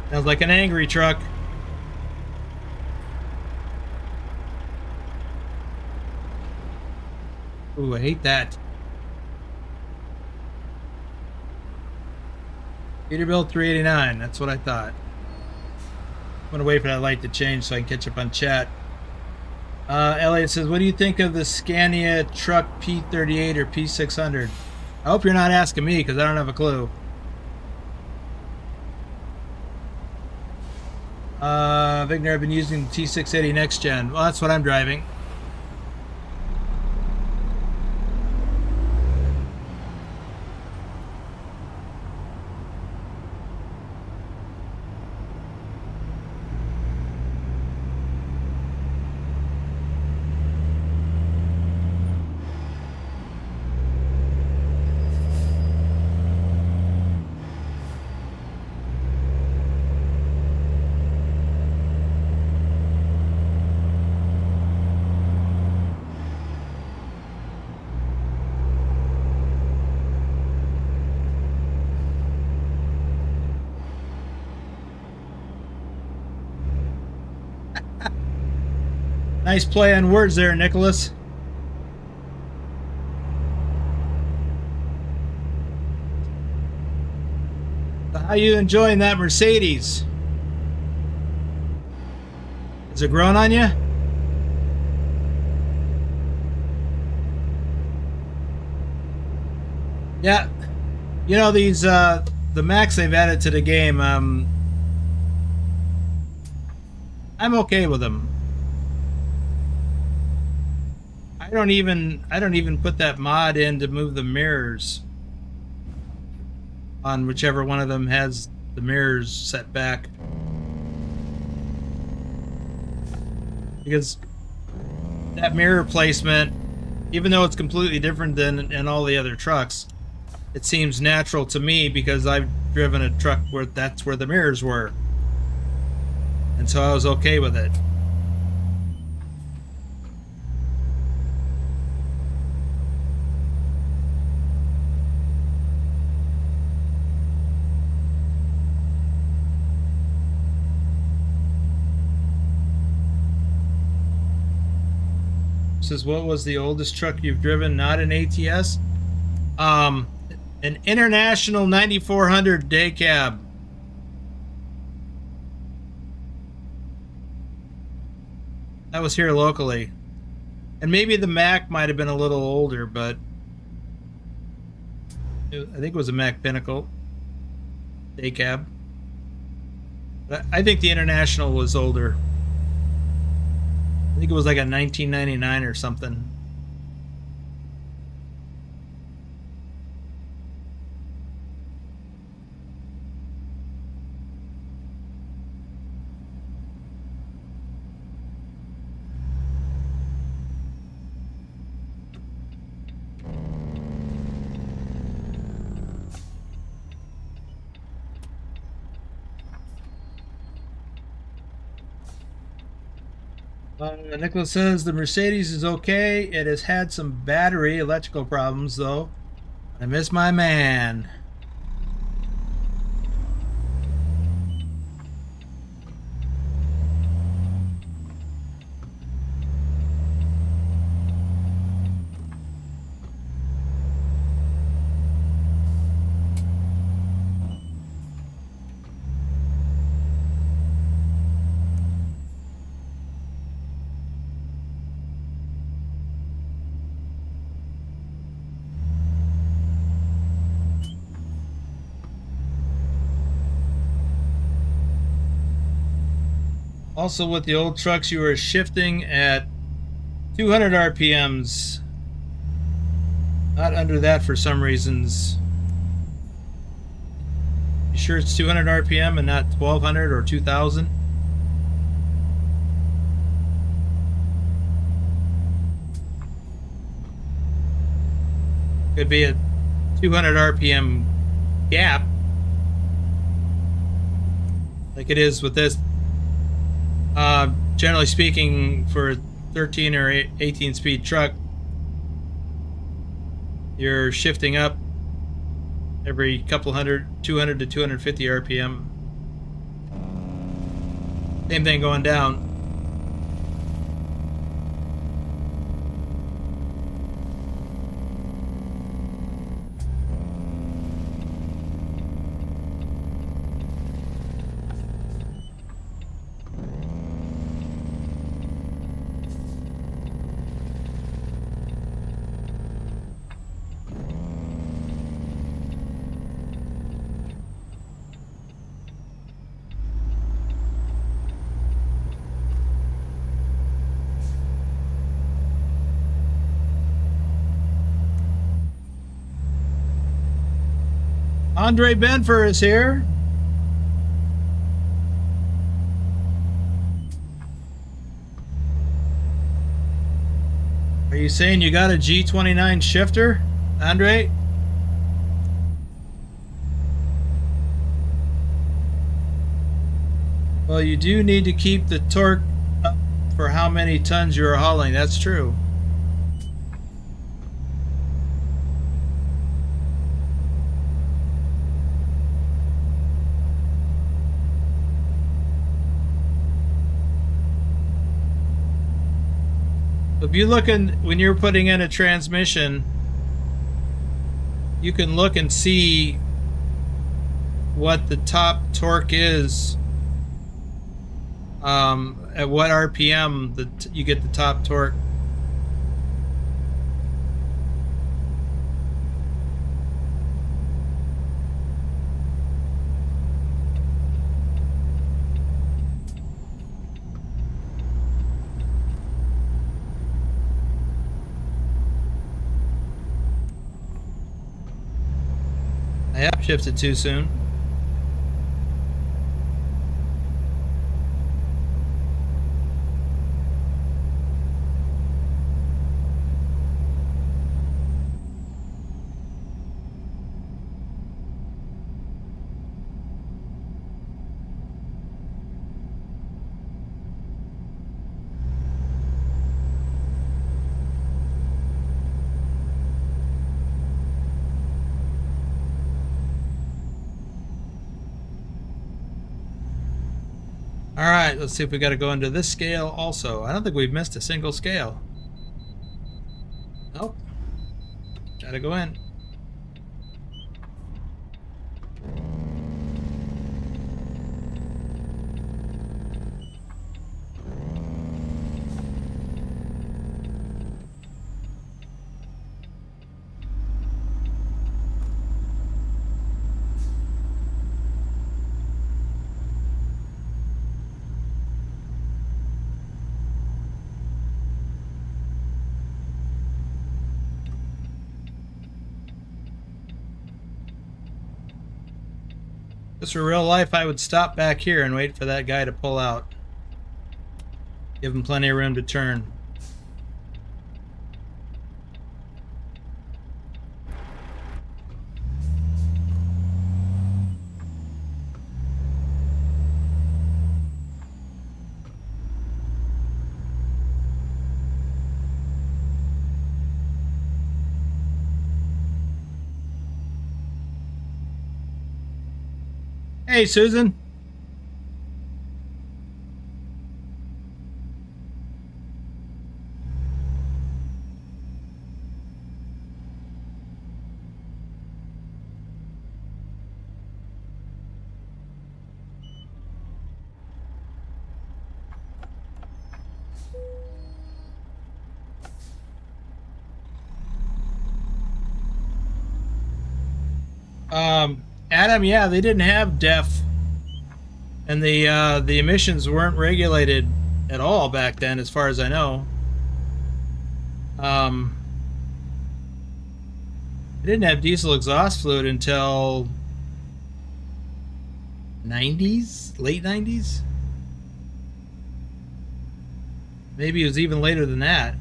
Sounds like an angry truck. Ooh, I hate that. Peterbilt 389, that's what I thought. gonna wait for that light to change so I can catch up on chat. Elliot says, what do you think of the Scania Truck P38 or P600? I hope you're not asking me because I don't have a clue. Vigner, I've been using the T680 Next Gen. Well, that's what I'm driving. Nice play on words there, Nicholas. So how you enjoying that Mercedes? Is it growing on you? Yeah. You know, these the Macs they've added to the game, I'm okay with them. I don't even put that mod in to move the mirrors on whichever one of them has the mirrors set back, because that mirror placement, even though it's completely different than in all the other trucks, it seems natural to me because I've driven a truck where that's where the mirrors were, and so I was okay with it. Says, what was the oldest truck you've driven not an ATS? An International 9400 day cab. That was here locally. And maybe the Mac might have been a little older, but I think it was a Mac Pinnacle day cab. But I think the International was older. I think it was like a 1999 or something. Nicholas says the Mercedes is okay. It has had some battery electrical problems though. I miss my man. Also, with the old trucks, you were shifting at 200 RPMs. Not under that for some reasons. You sure it's 200 RPM and not 1200 or 2000? Could be a 200 RPM gap, like it is with this. Generally speaking, for a 13 or 18 speed truck, you're shifting up every couple hundred, 200 to 250 RPM. Same thing going down. Andre Benfer is here. Are you saying you got a G29 shifter, Andre? Well, you do need to keep the torque up for how many tons you're hauling. That's true. If you look in, when you're putting in a transmission, you can look and see what the top torque is, at what RPM you get the top torque. I upshifted too soon. All right, let's see if we got to go into this scale also. I don't think we've missed a single scale. Nope. Gotta go in. Just for real life, I would stop back here and wait for that guy to pull out. Give him plenty of room to turn. Hey, Susan. Adam, yeah, they didn't have DEF, and the emissions weren't regulated at all back then, as far as I know. They didn't have diesel exhaust fluid until 90s, late 90s. Maybe it was even later than that.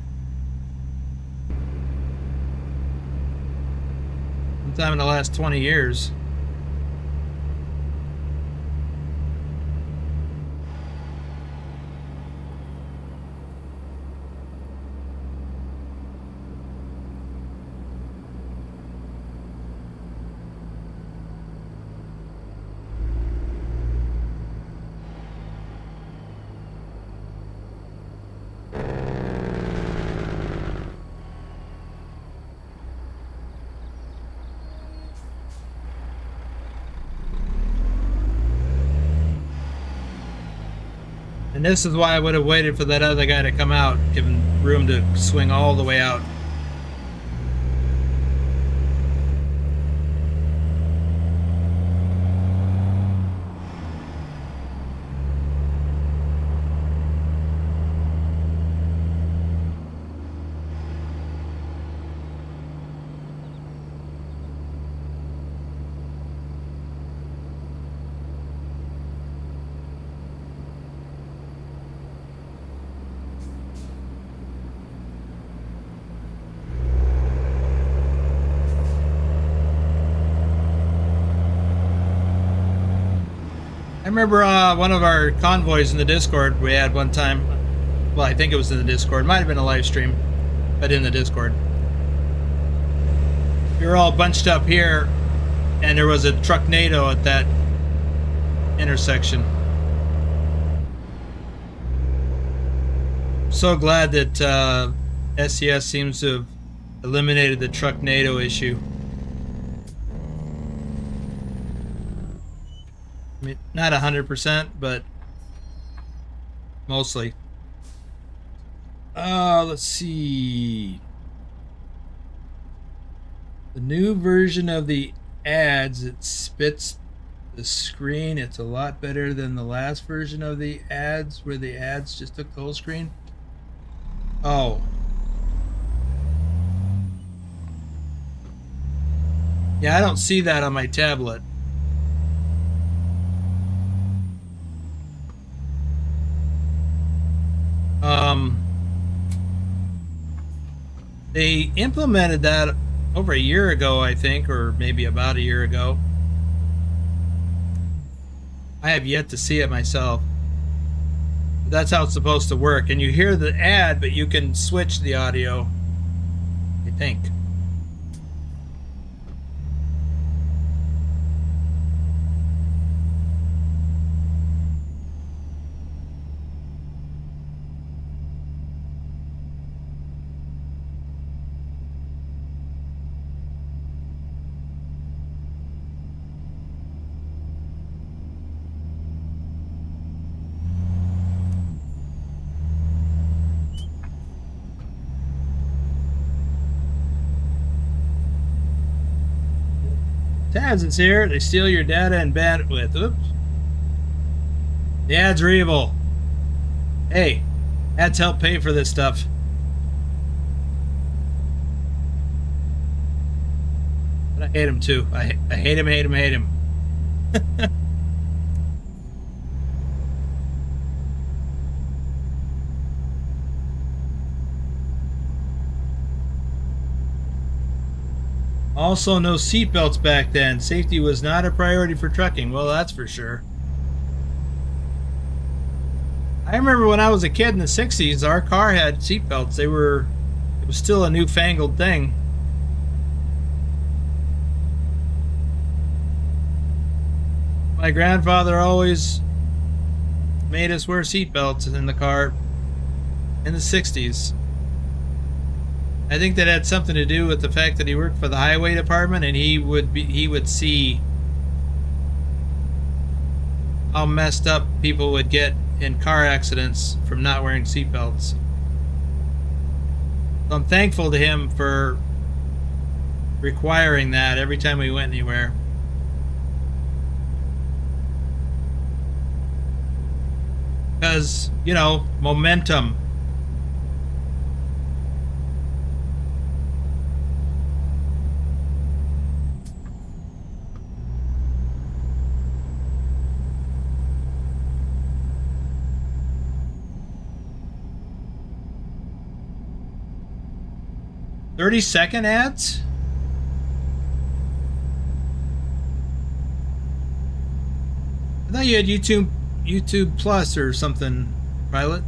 Sometime in the last 20 years. And this is why I would have waited for that other guy to come out, given room to swing all the way out. remember one of our convoys in the Discord we had one time. Well, I think it was in the Discord. Might have been a live stream, but in the Discord. We were all bunched up here, and there was a Trucknado at that intersection. So glad that SCS seems to have eliminated the Trucknado issue. I mean, not 100%, but mostly. Let's see. The new version of the ads, it spits the screen. It's a lot better than the last version of the ads, where the ads just took the whole screen. Oh. Yeah, I don't see that on my tablet. They implemented that over a year ago, I think, or maybe about a year ago. I have yet to see it myself. But that's how it's supposed to work. And you hear the ad, but you can switch the audio, I think. Tabs is here. They steal your data and bandwidth. Oops. The ads are evil. Hey, ads help pay for this stuff. But I hate them too. I hate him, hate him, hate him. Also, no seatbelts back then. Safety was not a priority for trucking. Well, that's for sure. I remember when I was a kid in the 60s, our car had seatbelts. It was still a newfangled thing. My grandfather always made us wear seatbelts in the car in the 60s. I think that had something to do with the fact that he worked for the highway department, and he would see how messed up people would get in car accidents from not wearing seatbelts. So I'm thankful to him for requiring that every time we went anywhere. Because, you know, momentum. "30-second ads?" I thought you had YouTube Plus or something, Pilot.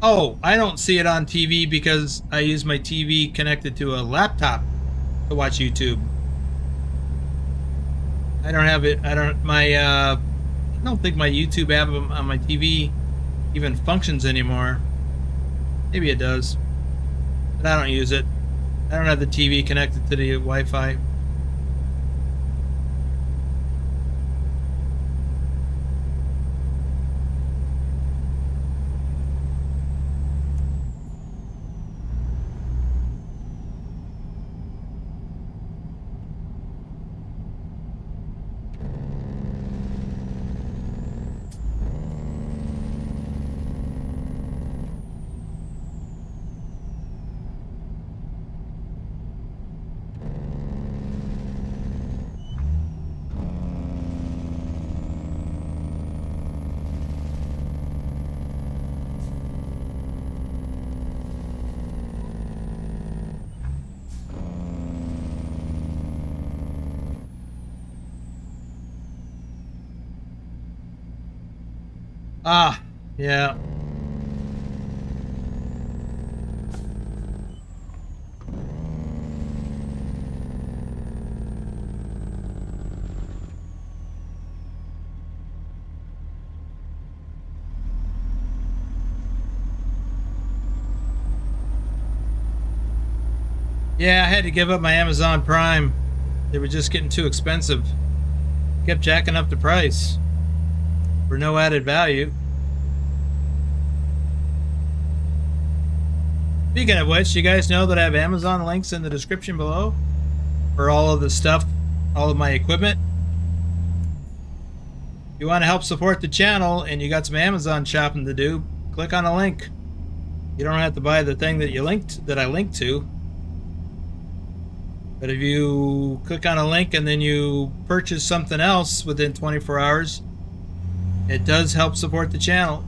Oh, I don't see it on TV because I use my TV connected to a laptop to watch YouTube. I don't have it. I don't think my YouTube app on my TV even functions anymore. Maybe it does, but I don't use it. I don't have the TV connected to the Wi-Fi. Ah, yeah. Yeah, I had to give up my Amazon Prime. They were just getting too expensive. Kept jacking up the price for no added value. Speaking of which, you guys know that I have Amazon links in the description below for all of the stuff, all of my equipment. If you want to help support the channel and you got some Amazon shopping to do, click on a link. You don't have to buy the thing that I linked to. But if you click on a link and then you purchase something else within 24 hours, it does help support the channel.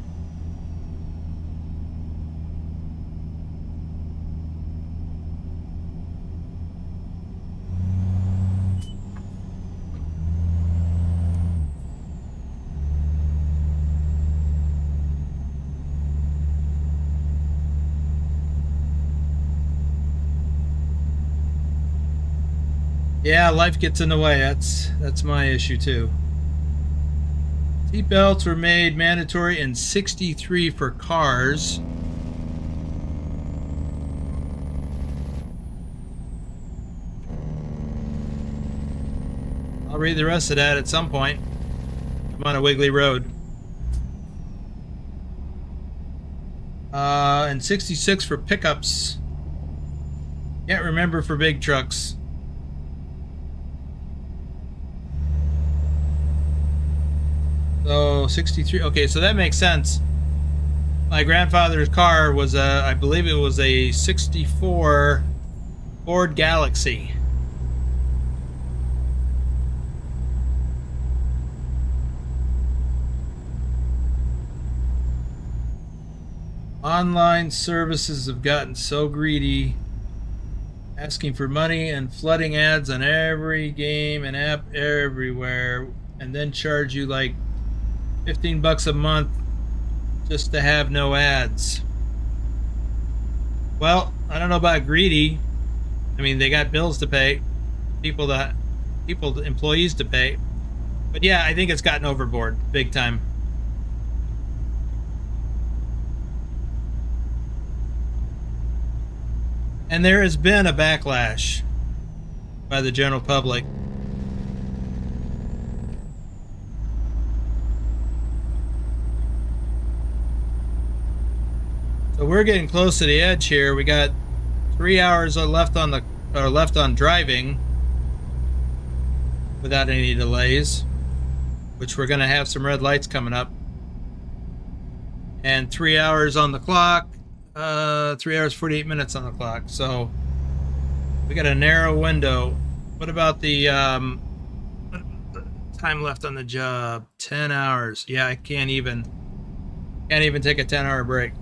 Yeah, life gets in the way. That's my issue too. Seatbelts were made mandatory in '63 for cars. I'll read the rest of that at some point. I'm on a wiggly road. And '66 for pickups. Can't remember for big trucks. So 63. Okay, so that makes sense. My grandfather's car was I believe it was a '64 Ford Galaxy. Online services have gotten so greedy, asking for money and flooding ads on every game and app everywhere, and then charge you like $15 a month just to have no ads. Well, I don't know about greedy. I mean, they got bills to pay, employees to pay. But yeah, I think it's gotten overboard big time. And there has been a backlash by the general public. So we're getting close to the edge here. We got 3 hours left on driving without any delays, which we're going to have some red lights coming up. And 3 hours on the clock. 3 hours 48 minutes on the clock. So we got a narrow window. What about the time left on the job? 10 hours. Yeah, I can't even take a 10-hour break.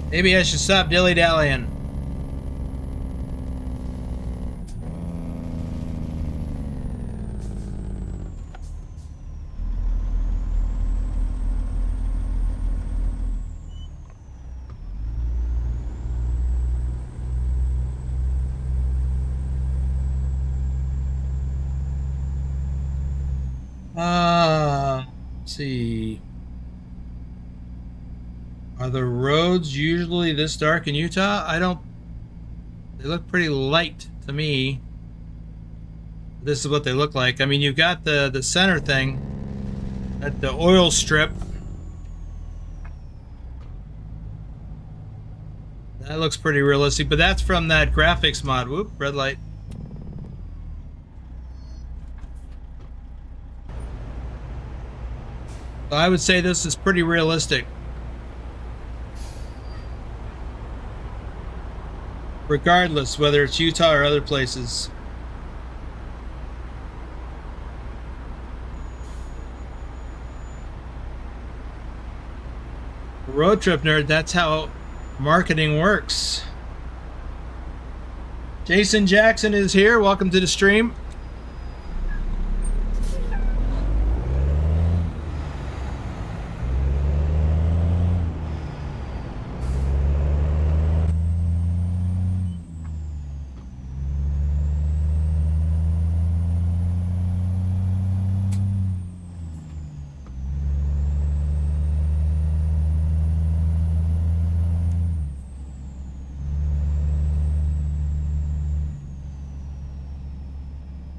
Maybe I should stop dilly-dallying. Let's see. Are the roads usually this dark in Utah? They look pretty light to me. This is what they look like. I mean, you've got the center thing at the oil strip. That looks pretty realistic, but that's from that graphics mod. Whoop, red light. So I would say this is pretty realistic. Regardless, whether it's Utah or other places. Road Trip Nerd, that's how marketing works. Jason Jackson is here. Welcome to the stream.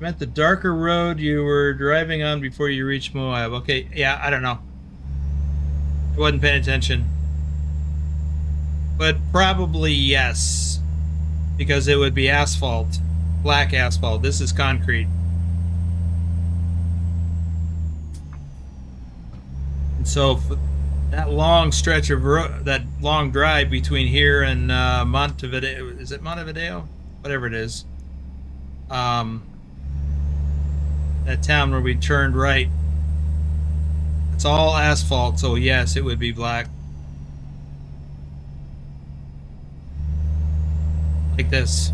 Meant the darker road you were driving on before you reached Moab. Okay, yeah, I don't know. I wasn't paying attention. But probably yes. Because it would be asphalt. Black asphalt. This is concrete. And so that long stretch of road, that long drive between here and Montevideo, is it Montevideo? Whatever it is. That town where we turned right. It's all asphalt, so yes, it would be black. Like this.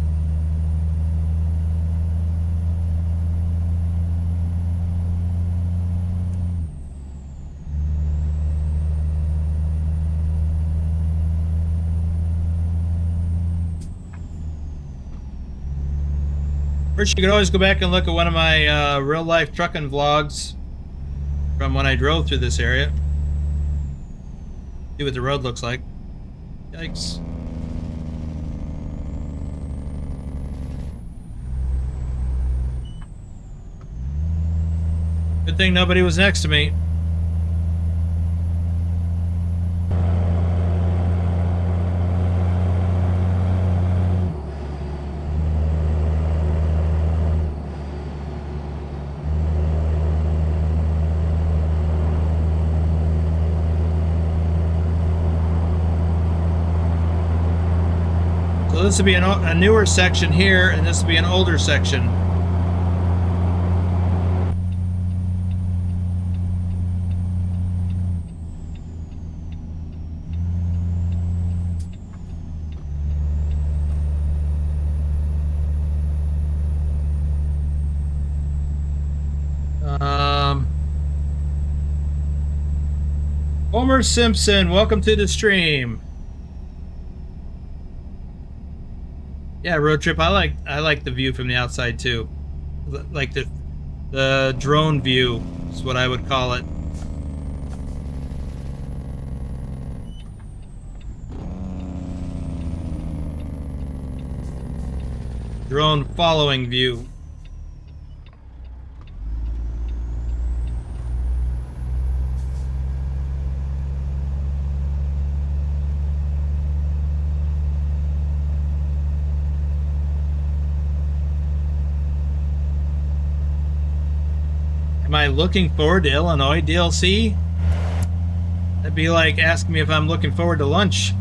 First, you could always go back and look at one of my real-life trucking vlogs from when I drove through this area. See what the road looks like. Yikes. Good thing nobody was next to me. This would be a newer section here, and this would be an older section. Homer Simpson, welcome to the stream. Yeah, road trip. I like the view from the outside too. Like the drone view is what I would call it. Drone following view. Am I looking forward to Illinois DLC? That'd be like asking me if I'm looking forward to lunch.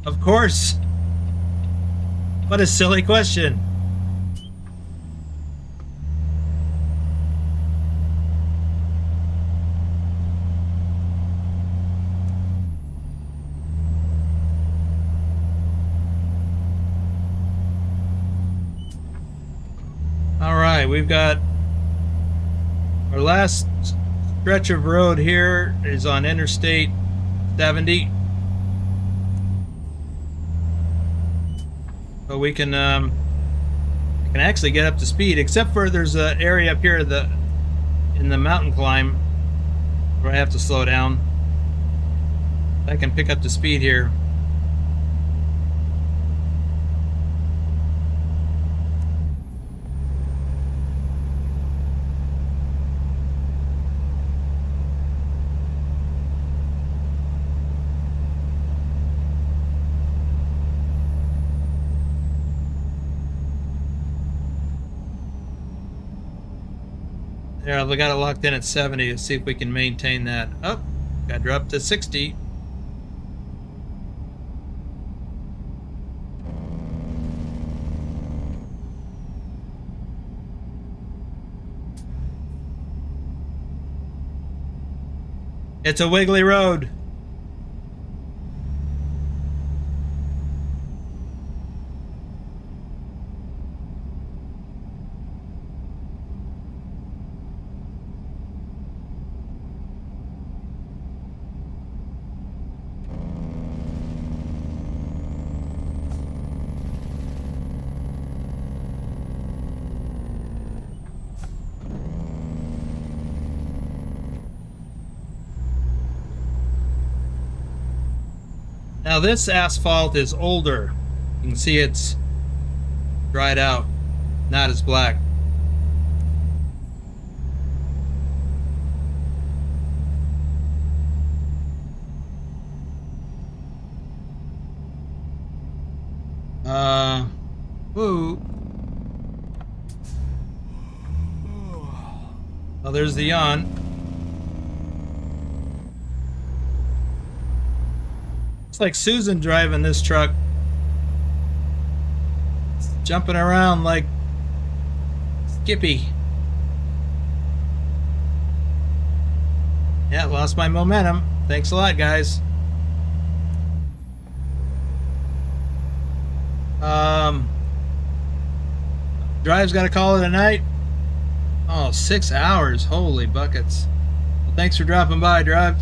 Of course. What a silly question. All right, we've got our last stretch of road here is on Interstate 70. So we can actually get up to speed, except for there's an area up here in the mountain climb where I have to slow down. I can pick up the speed here. Yeah, we got it locked in at 70. Let's see if we can maintain that. Oh, got to drop to 60. It's a wiggly road. Now this asphalt is older. You can see it's dried out, not as black. Woo. Well, there's the yawn. It's like Susan driving this truck. It's jumping around like Skippy. Yeah, lost my momentum. Thanks a lot, guys. Drive's got to call it a night. Oh, 6 hours. Holy buckets. Well, thanks for dropping by, Drive.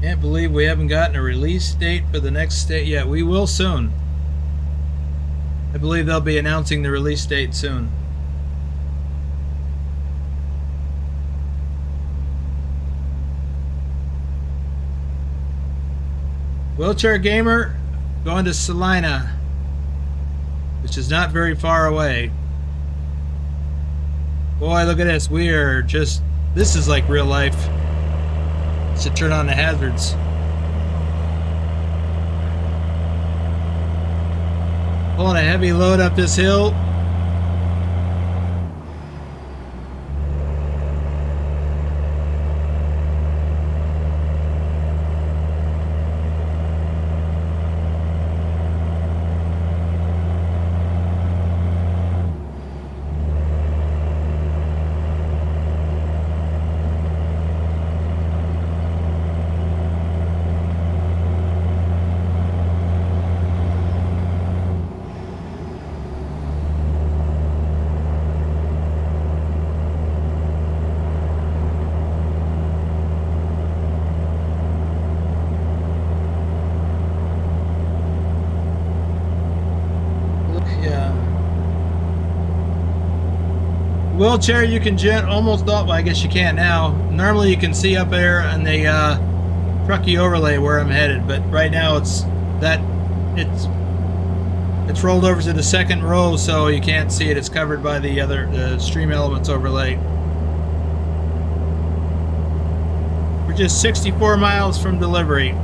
Can't believe we haven't gotten a release date for the next state yet. We will soon. I believe they'll be announcing the release date soon. Wheelchair Gamer going to Salina, which is not very far away. Boy, look at this. We are just, this is like real life. Should turn on the hazards. Pulling a heavy load up this hill. Wheelchair you can almost all, well, I guess you can't now. Normally you can see up there on the Trucky overlay where I'm headed, but right now it's rolled over to the second row, so you can't see it. It's covered by the Stream Elements overlay. We're just 64 miles from delivery.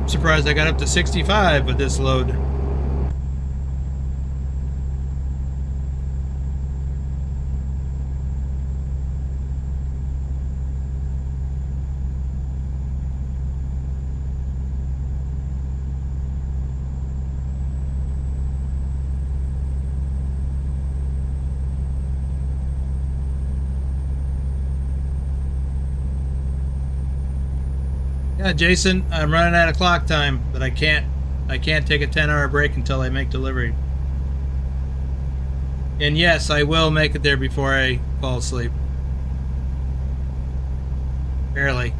Surprised I got up to 65 with this load. Yeah, Jason, I'm running out of clock time, but I can't take a 10-hour break until I make delivery. And yes, I will make it there before I fall asleep. Barely.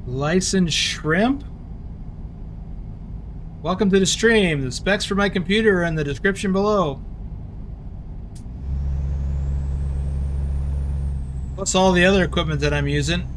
Licensed shrimp. Welcome to the stream. The specs for my computer are in the description below. Plus all the other equipment that I'm using.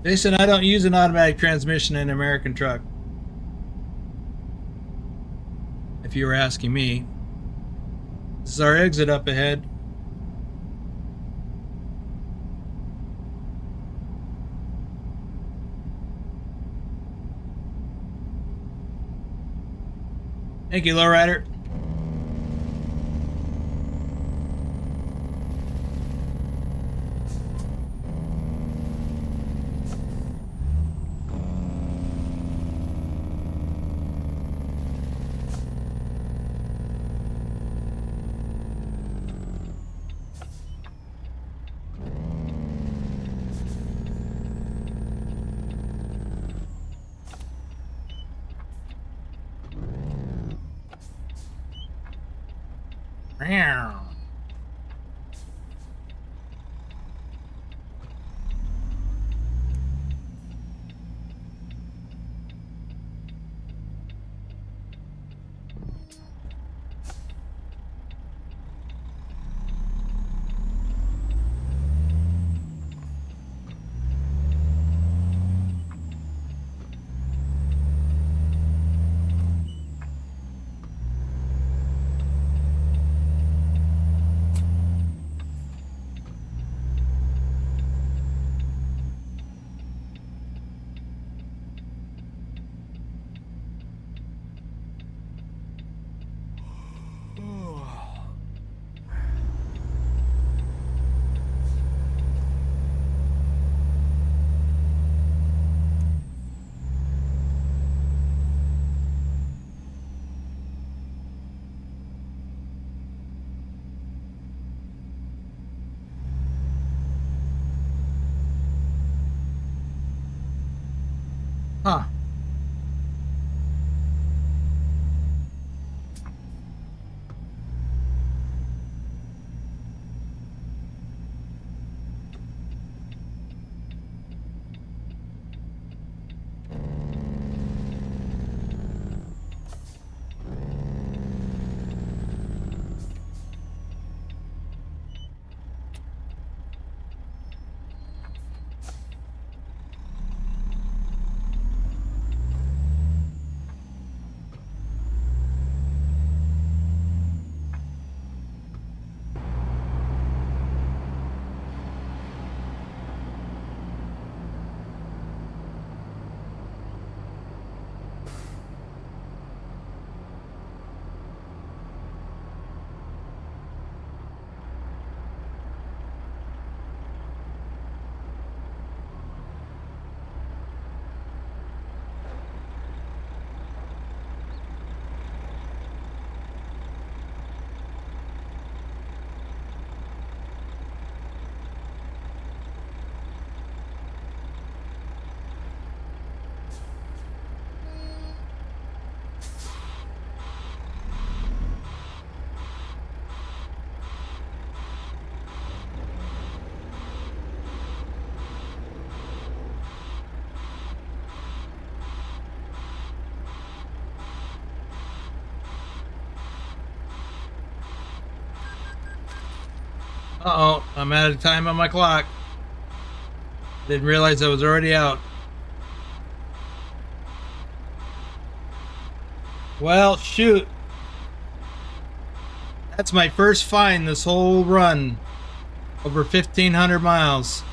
Jason, I don't use an automatic transmission in an American truck. If you were asking me. This is our exit up ahead. Thank you, lowrider. Huh. Uh-oh, I'm out of time on my clock. Didn't realize I was already out. Well, shoot. That's my first find this whole run. Over 1,500 miles.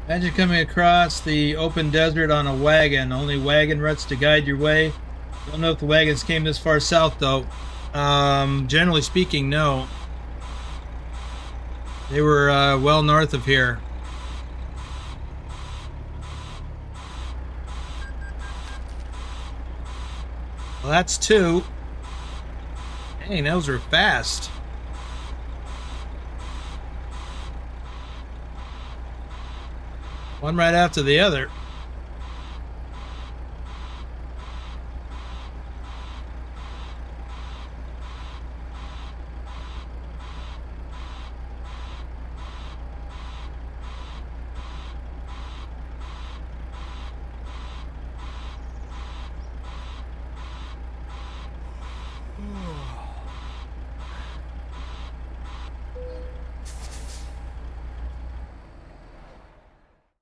Imagine coming across the open desert on a wagon. Only wagon ruts to guide your way. Don't know if the wagons came this far south, though. Generally speaking, no. They were well north of here. Well, that's two. Dang, those are fast. One right after the other.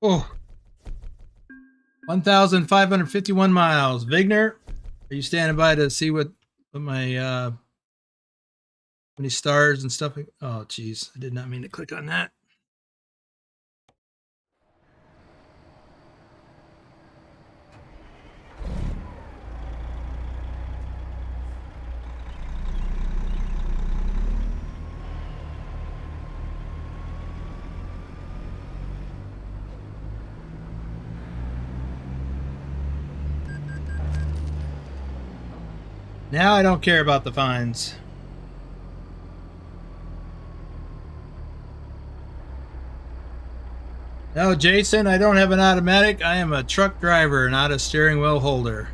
Oh, 1,551 miles. Vigner, are you standing by to see what my many stars and stuff? Oh, geez, I did not mean to click on that. Now I don't care about the fines. No, Jason, I don't have an automatic. I am a truck driver, not a steering wheel holder.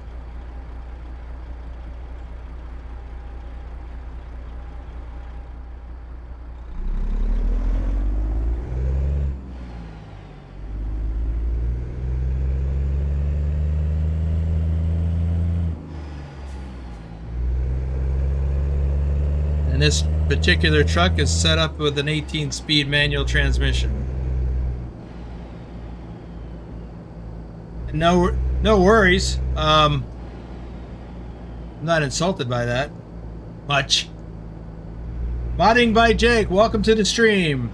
And this particular truck is set up with an 18-speed manual transmission. And no worries. I'm not insulted by that much. Modding by Jake, welcome to the stream.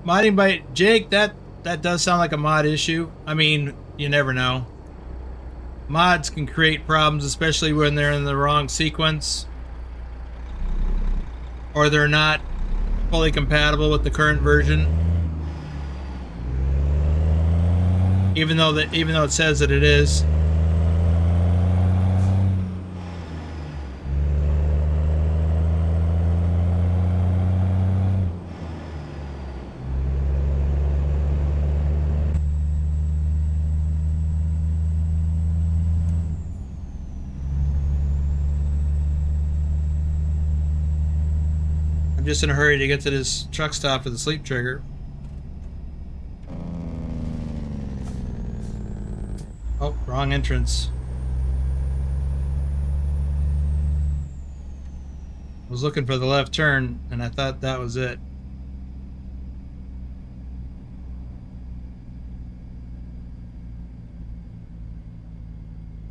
Modding by Jake, that does sound like a mod issue. I mean, you never know. Mods can create problems, especially when they're in the wrong sequence or they're not fully compatible with the current version. Even though it says that it is. I'm just in a hurry to get to this truck stop with the sleep trigger. Oh, wrong entrance. I was looking for the left turn, and I thought that was it.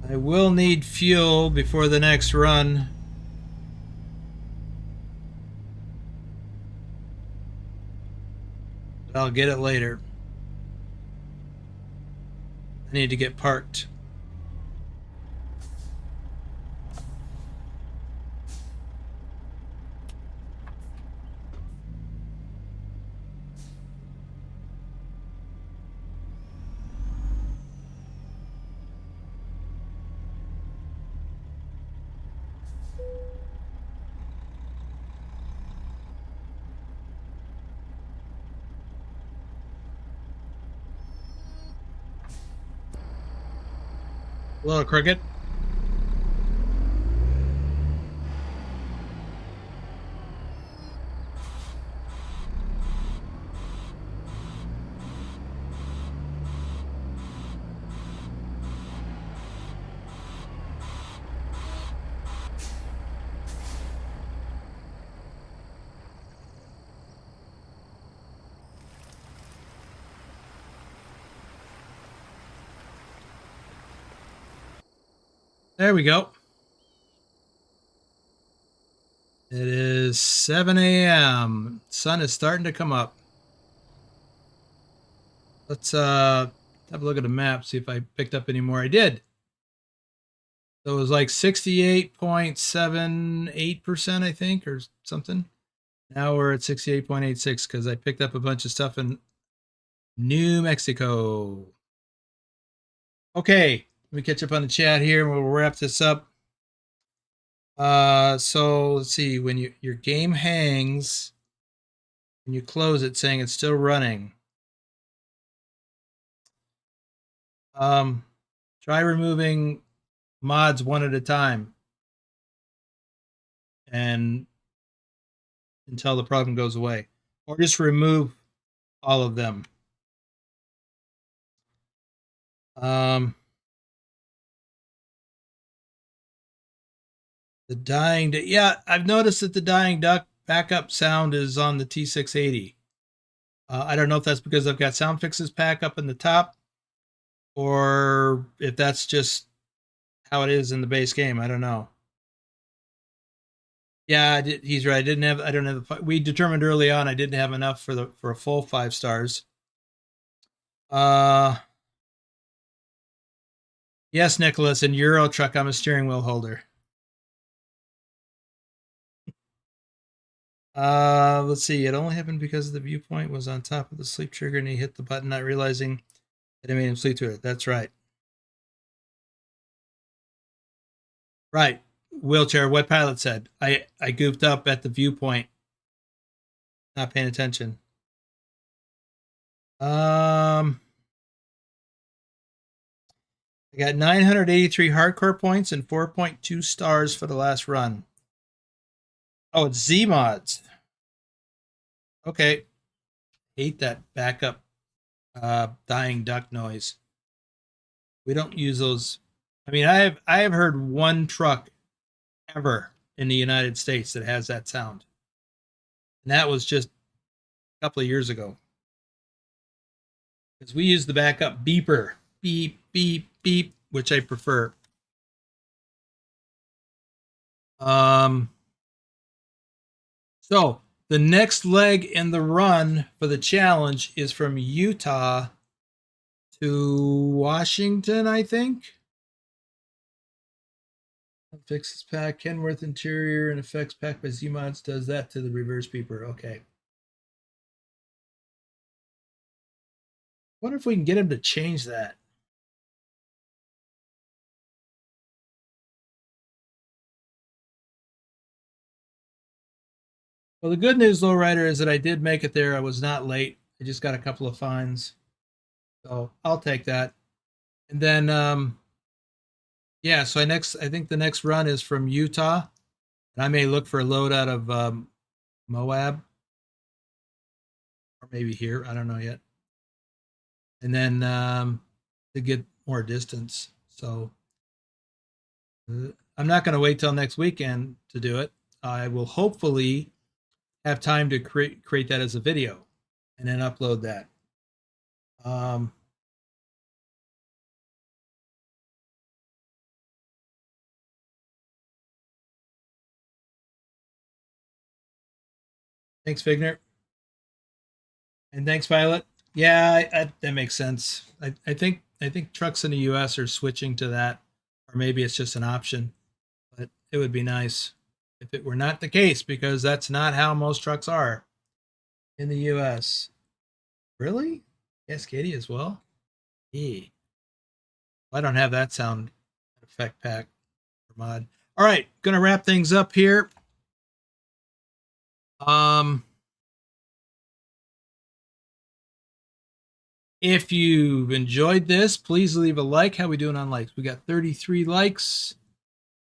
I will need fuel before the next run. But I'll get it later. I need to get parked. Hello, Cricket. There we go. It is 7 a.m. Sun is starting to come up. Let's have a look at the map, see if I picked up any more. I did. So it was like 68.78%, I think, or something. Now we're at 68.86 because I picked up a bunch of stuff in New Mexico. Okay, let me catch up on the chat here and we'll wrap this up. So let's see, when your game hangs and you close it saying it's still running. Try removing mods one at a time and until the problem goes away, or just remove all of them. The dying, yeah, I've noticed that the dying duck backup sound is on the T680. I don't know if that's because I've got sound fixes pack up in the top, or if that's just how it is in the base game. I don't know. Yeah, he's right. I don't have. We determined early on I didn't have enough for a full 5 stars. Uh, yes, Nicholas, in Euro Truck, I'm a steering wheel holder. Let's see. It only happened because the viewpoint was on top of the sleep trigger and he hit the button, not realizing that it made him sleep through it. That's right. Right. Wheelchair, what pilot said. I goofed up at the viewpoint, not paying attention. I got 983 hardcore points and 4.2 stars for the last run. Oh, it's Zeemods. Okay. Hate that backup dying duck noise. We don't use those. I mean, I have heard one truck ever in the United States that has that sound. And that was just a couple of years ago. Because we use the backup beeper. Beep, beep, beep, which I prefer. So the next leg in the run for the challenge is from Utah to Washington, I think. Fixes pack, Kenworth interior and effects pack by Zeemods does that to the reverse beeper. Okay. Wonder if we can get him to change that. Well, the good news, lowrider, is that I did make it there. I was not late. I just got a couple of fines. So I'll take that. And then, yeah, so I think the next run is from Utah. And I may look for a load out of Moab. Or maybe here. I don't know yet. And then to get more distance. So I'm not going to wait till next weekend to do it. I will hopefully have time to create that as a video and then upload that. Thanks, Figner. And thanks, Violet. Yeah, that makes sense. I think trucks in the U.S. are switching to that, or maybe it's just an option. But it would be nice if it were not the case, because that's not how most trucks are in the U.S. Really? Yes, Katie as well. Yeah. I don't have that sound effect pack or mod. All right, gonna wrap things up here. If you've enjoyed this, please leave a like. How we doing on likes? We got 33 likes,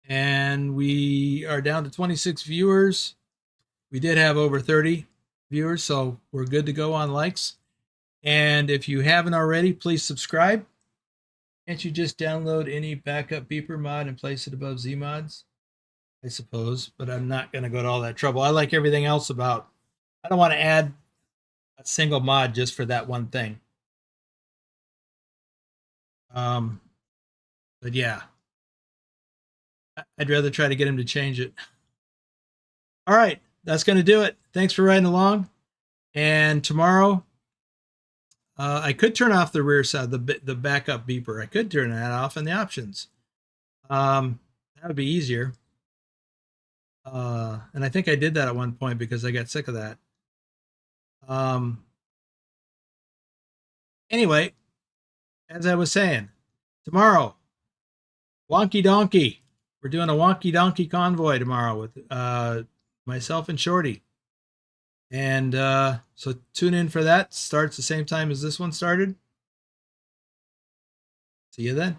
and we are down to 26 viewers. We did have over 30 viewers, so we're good to go on likes. And if you haven't already, please subscribe. Can't you just download any backup beeper mod and place it above Zeemods? I suppose, but I'm not going to go to all that trouble. I like everything else about. I don't want to add a single mod just for that one thing. But yeah, I'd rather try to get him to change it. All right, that's going to do it. Thanks for riding along. And tomorrow, I could turn off the rear side, the backup beeper. I could turn that off in the options. That would be easier. And I think I did that at one point because I got sick of that. Anyway, as I was saying, tomorrow, Wonky Donkey. We're doing a Wonky Donkey convoy tomorrow with myself and Shorty. And so tune in for that. Starts the same time as this one started. See you then.